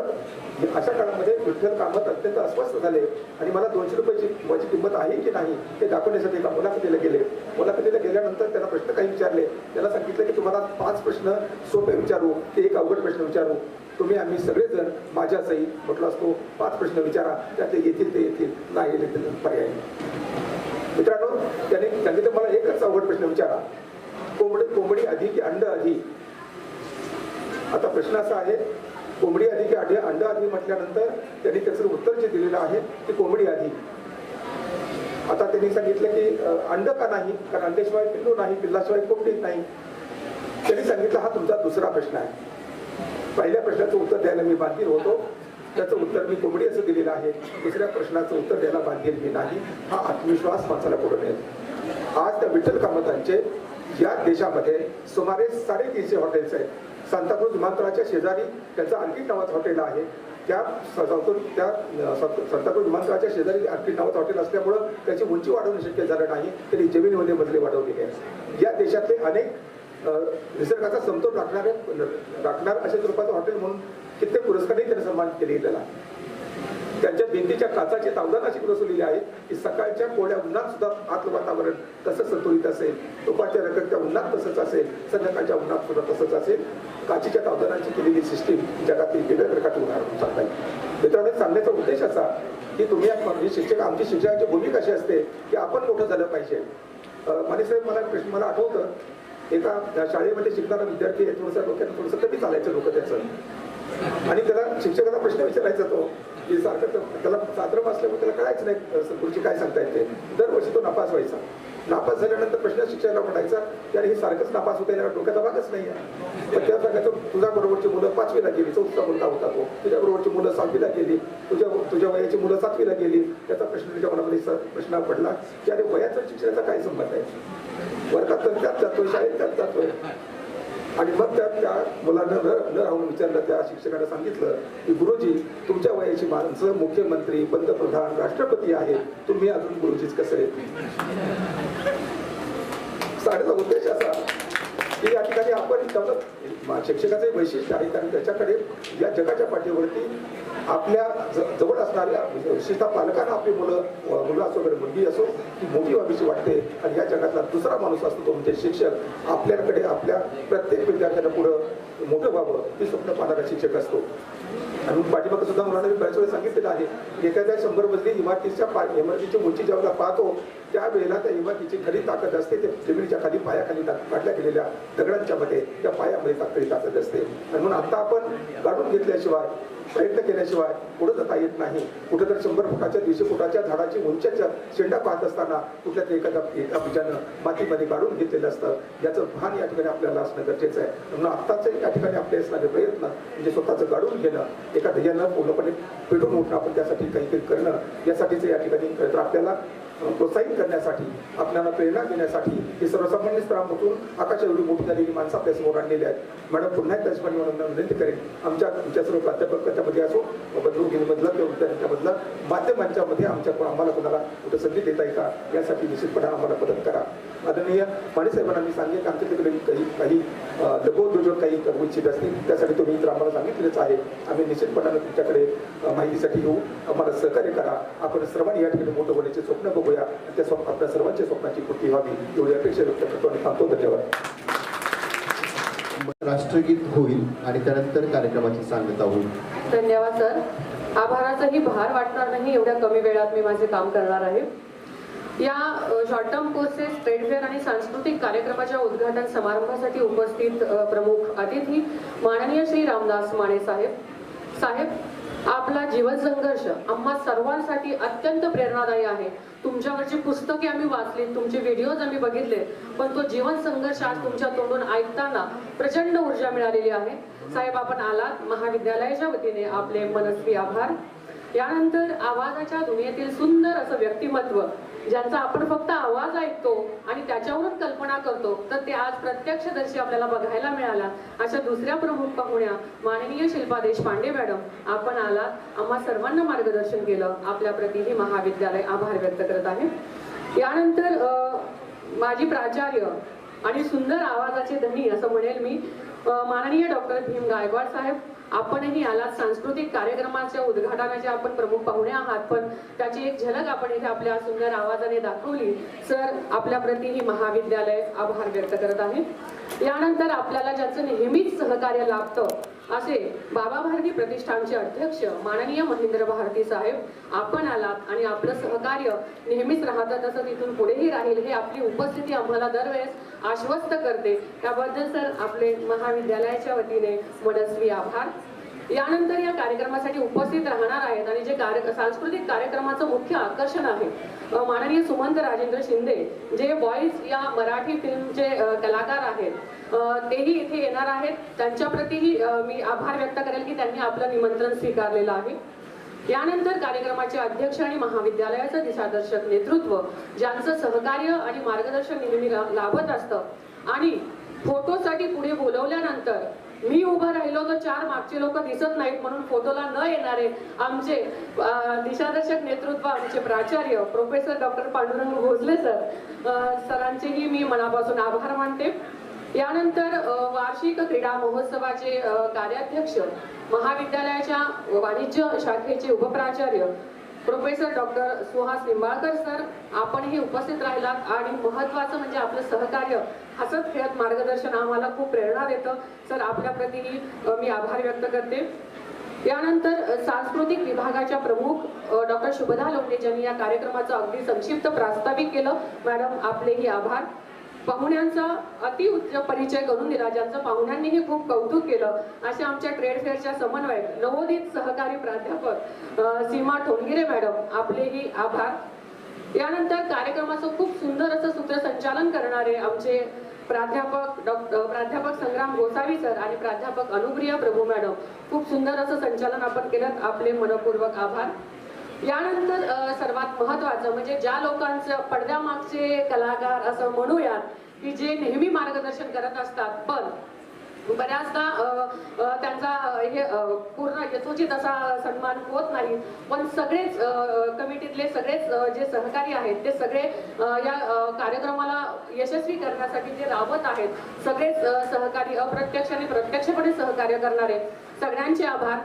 अशा काळामध्ये विठ्ठल कामत अत्यंत अस्वस्थ झाले आणि मला 200 रुपयाची माझी किंमत आहे की नाही हे दाखवण्यासाठी एका मुलाखतीला गेले. मुलाखतीला गेल्यानंतर त्यांना प्रश्न काही विचारले. त्याला सांगितलं की तुम्हाला 5 प्रश्न सोपे विचारू ते एक अवघड प्रश्न विचारू. तुम्ही आम्ही सगळेजण माझ्या सही म्हटलं असतो 5 प्रश्न विचारा, त्यातले येतील ते येतील, नाही येतील ते पर्याय. मित्रांनो, त्यांनी सांगितलं मला एकच अवघड प्रश्न विचारा, कोंबडी आधी की अंड आधी. आता प्रश्न असा आहे, कोंबडी आधी की अंड आधी म्हटल्यानंतर त्यांनी त्याचं उत्तर जे दिलेलं आहे ते कोंबडी आधी. आता त्यांनी सांगितलं की अंड का नाही, कारण अंड्याशिवाय पिल्लू नाही, पिल्लाशिवाय कोंबडी नाही. त्यांनी सांगितलं हा तुमचा दुसरा प्रश्न आहे. पहिल्या प्रश्नाचं उत्तर द्यायला मी बांधील होतो, त्याचं उत्तर मी कोंबडी असं दिलेलं आहे. दुसऱ्या प्रश्नाचं उत्तर द्यायला बांधील मी नाही. हा आत्मविश्वास माणसाला पुढे मिळेल. आज त्या विठ्ठल कामतांचे या देशामध्ये सुमारे 350 हॉटेल्स आहेत. सांताक्रूज विमानतळाच्या शेजारी त्यांचं अर्किड नावाचं हॉटेल आहे. त्या सांताक्रूज विमानतळाच्या शेजारी अर्किड नावाचं हॉटेल असल्यामुळं त्याची उंची वाढवणं शक्य झालं नाही, त्यांनी जमिनीमध्ये मजले वाढवलेले आहेत. या देशातले अनेक निसर्गाचा समतोल राखणार अशा स्वरूपाचं हॉटेल म्हणून कित्येक पुरस्कारही त्यांनी सन्मानित केले. त्याला त्यांच्या भिंतीच्या काचाचे तावदान अशी बसवलेली आहे की सकाळच्या कोवळ्या उन्हात सुद्धा आतलं वातावरण तसंच संतुलित असेल, दुपारच्या रखरख्या उन्हात तसंच असेल, संध्याकाळच्या उन्हात सुद्धा तसंच असेल. काचीच्या तावदानाची केलेली सिस्टीम जगातील वेगळ्या प्रकारचे उदाहरण सांगता येईल. मित्रांनो, सांगण्याचा उद्देश असा की तुम्ही शिक्षक, आमची शिक्षकाची भूमिका अशी असते की आपण मोठं झालं पाहिजे. मानेसाहेब, मला आठवतं एका शाळेमध्ये शिकणारा विद्यार्थी थोडंसं डोक्यानं थोडंसं कमी चालायचं डोकं त्याचं, आणि त्याला शिक्षकाला प्रश्न विचारायचा तो की सारखं त्याला साधरम असल्यामुळे त्याला कळायचं नाही पुढची काय सांगता येते. दरवर्षी तो नापास व्हायचा. नापास झाल्यानंतर प्रश्न शिक्षकाला म्हणायचा की अरे हे सारखंच नापास होतं, याला डोक्याचा भागच नाही आहे. पण त्या सांगायचं तुझ्या बरोबरची मुलं 5वीला गेली, 4था मुलगा होता तो, तुझ्या बरोबरची मुलं 7वीला गेली, तुझ्या वयाची मुलं 7वीला गेली. त्याचा प्रश्न तुझ्या मनामध्ये प्रश्न पडला की अरे वयाचा शिक्षणाचा काय संबंध आहे, वर्गात तर त्यात जातोय, शाळेत त्यात जातोय. आणि मग त्या मुलांना न राहून विचारलं, त्या शिक्षकाने सांगितलं की गुरुजी तुमच्या वयाची माणसं मुख्यमंत्री, पंतप्रधान, राष्ट्रपती आहेत, तुम्ही अजून गुरुजीच कसं आहे. सांगण्याचा उद्देश असा की या ठिकाणी आपण शिक्षकाचे वैशिष्ट्य आहे, कारण त्याच्याकडे या जगाच्या पाठीवरती आपल्या जवळ असणाऱ्या विशेषतः पालकांना आपली मुलं असो बरं मुलगी असो ती मोठी व्हावीशी वाटते. आणि या जगातला दुसरा माणूस असतो तो म्हणजे शिक्षक. आपल्याकडे आपल्या प्रत्येक विद्यार्थ्यांना पुढं मोठं व्हावं ती स्वप्न पाहणारा शिक्षक असतो. आणि पाठीमागं सुद्धा मुलांना मी बऱ्याच वेळेला सांगितलेलं आहे, एखाद्या 100 मजली इमारतीची उंची ज्यावेळेला पाहतो त्यावेळेला त्या इमारतीची खरी ताकद असते ते जमिनीच्या खाली पायाखाली काढल्या गेलेल्या दगडांच्या मध्ये त्या पायामध्ये खरी ताकद असते. आणि म्हणून आता आपण काढून घेतल्याशिवाय, प्रयत्न केल्याशिवाय पुढे जाता येत नाही. कुठं तर 100 फुटाच्या 200 फुटाच्या झाडाची उंच्याच्या शेंडा पाहत असताना कुठल्या तरी एका बीजानं मातीमध्ये काढून घेतलेलं असतं, याचं भान या ठिकाणी आपल्याला असणं गरजेचं आहे. म्हणून आत्ताच या ठिकाणी आपले असणारे प्रयत्न म्हणजे स्वतःचं काढून घेणं, एका ध्येयानं पूर्णपणे पेटून उठणं, आपण त्यासाठी काहीतरी करणं, यासाठीच या ठिकाणी तर आपल्याला प्रोत्साहित करण्यासाठी, आपल्याला प्रेरणा देण्यासाठी ही सर्वसामान्य स्तरामधून आकाश एवढी मोठी झालेली माणसं आपल्या समोर आणलेली आहेत. मॅडम पुन्हा एकदा मला विनंती करेन, आमच्या सर्व प्राध्यापकांच्यामध्ये असो, बदलूगिरीमधलं किंवा विद्यार्थ्यांमधलं माध्यमांच्यामध्ये आम्हाला कोणाला कुठं संधी देता येईल का, यासाठी निश्चितपणे आम्हाला मदत करा. आदरणीय मानेसाहेबांना मी सांगेन की आमच्या तिकडे काही लघुउद्योजक काही करू इच्छित असतील, त्यासाठी तुम्ही तर आम्हाला सांगितलेच आहे. आम्ही निश्चितपणाने तुमच्याकडे माहितीसाठी येऊ, आम्हाला सहकार्य करा. आपण सर्वांनी या ठिकाणी मोठं होण्याचे स्वप्न बघूया, त्या आपल्या सर्वांच्या स्वप्नाची पूर्ती व्हावी एवढी अपेक्षा व्यक्त करतो आणि थांबतो. धन्यवाद. राष्ट्रगीत होईल आणि त्यानंतर कार्यक्रमाची सांगता होईल. धन्यवाद सर. आभाराचाही भार वाटणार नाही एवढ्या कमी वेळात मी माझे काम करणार आहे. या short term courses, trade fair आणि सांस्कृतिक कार्यक्रमाच्या उद्घाटन समारंभासाठी उपस्थित प्रमुख अतिथी माननीय श्री रामदास माने साहेब, आपला जीवन संघर्ष आम्हा सर्वांसाठी अत्यंत प्रेरणादायी आहे. तुमच्यावरची पुस्तके आम्ही वाचली, तुमचे व्हिडिओज आम्ही बघितले, पण तो जीवन संघर्ष आज तुमच्या तोंडून ऐकताना प्रचंड ऊर्जा मिळालेली आहे. साहेब, आपण आलात, महाविद्यालयाच्या वतीने आपले मनस्वी आभार. यानंतर आवाजाच्या दुनियेतील सुंदर असं व्यक्तिमत्व ज्यांचा आपण फक्त आवाज ऐकतो आणि त्याच्यावरून कल्पना करतो, तर ते आज प्रत्यक्षदर्शी आपल्याला बघायला मिळाला. अशा दुसऱ्या प्रमुख पाहुण्या माननीय शिल्पा देशपांडे मॅडम, आपण आलात, आम्हा सर्वांना मार्गदर्शन केलं, आपल्या प्रति ही महाविद्यालय आभार व्यक्त करत आहे. यानंतर माझी प्राचार्य आणि सुंदर आवाजाचे धनी असं म्हणेल मी, माननीय डॉक्टर भीम गायकवाड साहेब, आपणही आलात. सांस्कृतिक कार्यक्रमाच्या उद्घाटनाचे आपण प्रमुख पाहुणे आहात, पण त्याची एक झलक आपण इथे आपल्या सुंदर आवाजाने दाखवली. सर, आपल्या प्रति ही महाविद्यालय आभार व्यक्त करत आहे. यानंतर आपल्याला ज्याचं नेहमीच सहकार्य लाभतं असे बाबा भारती प्रतिष्ठानचे अध्यक्ष माननीय महेंद्र भारती साहेब, आपण आलात आणि आपलं सहकार्य नेहमीच राहतं, तसं तिथून पुढेही राहील, हे आपली उपस्थिती आम्हाला दरवेळेस आश्वस्त करते. त्याबद्दल सर आपले महाविद्यालयाच्या वतीने मनस्वी आभार. यानंतर या कार्यक्रमासाठी उपस्थित राहणार आहेत आणि जे सांस्कृतिक कार्यक्रमाचं मुख्य आकर्षण आहे, माननीय सुमंत राजेंद्र शिंदे, जे बॉईज या मराठी फिल्मचे कलाकार आहेत, तेही इथे येणार आहेत. त्यांच्या प्रतीही मी आभार व्यक्त करेल की त्यांनी आपलं निमंत्रण स्वीकारलेलं आहे. यानंतर कार्यक्रमाचे अध्यक्ष आणि महाविद्यालयाचं दिशादर्शक नेतृत्व, ज्यांचं सहकार्य आणि मार्गदर्शन नेहमी लाभत असतं, आणि फोटोसाठी पुढे बोलवल्यानंतर मी उभं राहिलो तर 4 मागचे लोक दिसत नाहीत म्हणून फोटोला न येणारे आमचे दिशादर्शक नेतृत्व, आमचे प्राचार्य प्रोफेसर डॉक्टर पांडुरंग भोसले सरांचेही मी मनापासून आभार मानते. यानंतर वार्षिक क्रीडा महोत्सवाचे कार्याध्यक्ष, महाविद्यालयाच्या वाणिज्य शाखेचे उपप्राचार्य professor doctor Suhas Nimbalkar sir, आपणही उपस्थित राहिलात आणि महत्त्वाचं म्हणजे आपलं सहकार्य, हसत खेळत मार्गदर्शन आम्हाला खूप प्रेरणा देतं. सर, आपल्या प्रतीही मी आभार व्यक्त करते. यानंतर सांस्कृतिक विभागाच्या प्रमुख डॉक्टर शुभदा लोंढे, ज्यांनी या कार्यक्रमाचं अगदी संक्षिप्त प्रास्ताविक केलं. मॅडम, आपलेही आभार. पाहुण्यांचा अतिउच्च परिचय करून दिला, ज्यांचं पाहुण्यांनीही खूप कौतुक केलं, अशा आमच्या ट्रेड फेअरच्या समन्वयक नवोदित सहकारी प्राध्यापक सीमा ठोंगिरे मॅडम, आपलेही आभार. यानंतर कार्यक्रमाचं खूप सुंदर असं सूत्रसंचालन करणारे आमचे प्राध्यापक संग्राम गोसावी सर आणि प्राध्यापक अनुप्रिया प्रभू मॅडम, खूप सुंदर असं संचालन आपण केलं, आपले मनपूर्वक आभार. यानंतर सर्वात महत्त्वाचं म्हणजे ज्या लोकांचं पडद्यामागचे कलाकार असं म्हणूयात की जे नेहमी मार्गदर्शन करत असतात, पण बऱ्याचदा त्यांचा हे पूर्ण यथोचित असा सन्मान होत नाही, पण सगळेच कमिटीतले सगळेच जे सहकारी आहेत ते सगळे या कार्यक्रमाला यशस्वी करण्यासाठी जे राबत आहेत, सगळेच सहकारी अप्रत्यक्ष आणि प्रत्यक्षपणे सहकार्य करणारे सगळ्यांचे आभार.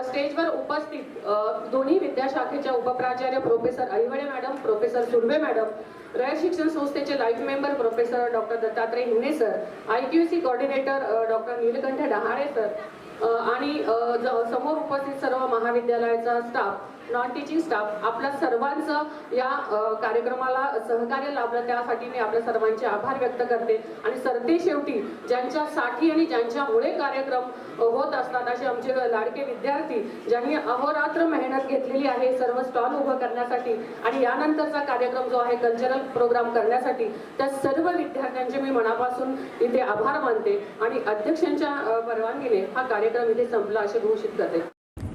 स्टेजवर उपस्थित दोन्ही विद्याशाखेच्या उपप्राचार्य professor Ahiwade madam, professor Surve madam, Rayat Shikshan संस्थेचे life member professor doctor Dattatray Hingane sir, IQC coordinator doctor Nilkanth Dahale sir आणि समोर उपस्थित सर्व महाविद्यालयाचा स्टाफ, नॉन टीचिंग स्टाफ, आपल्या सर्वांचं या कार्यक्रमाला सहकार्य लाभलं त्यासाठी मी आपल्या सर्वांचे आभार व्यक्त करते. आणि सरते शेवटी ज्यांच्यासाठी आणि ज्यांच्यामुळे कार्यक्रम होत असतात असे आमचे लाडके विद्यार्थी, ज्यांनी अहोरात्र मेहनत घेतलेली आहे सर्व स्टॉल उभं करण्यासाठी आणि यानंतरचा कार्यक्रम जो आहे कल्चरल प्रोग्राम करण्यासाठी, त्या सर्व विद्यार्थ्यांचे मी मनापासून इथे आभार मानते आणि अध्यक्षांच्या परवानगीने हा कार्यक्रम इथे संपला असे घोषित करते.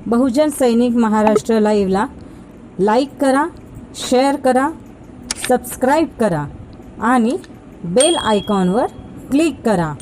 बहुजन सैनिक महाराष्ट्र लाईव्हला लाईक करा, शेअर करा, सबस्क्राईब करा आणि बेल आयकॉनवर क्लिक करा.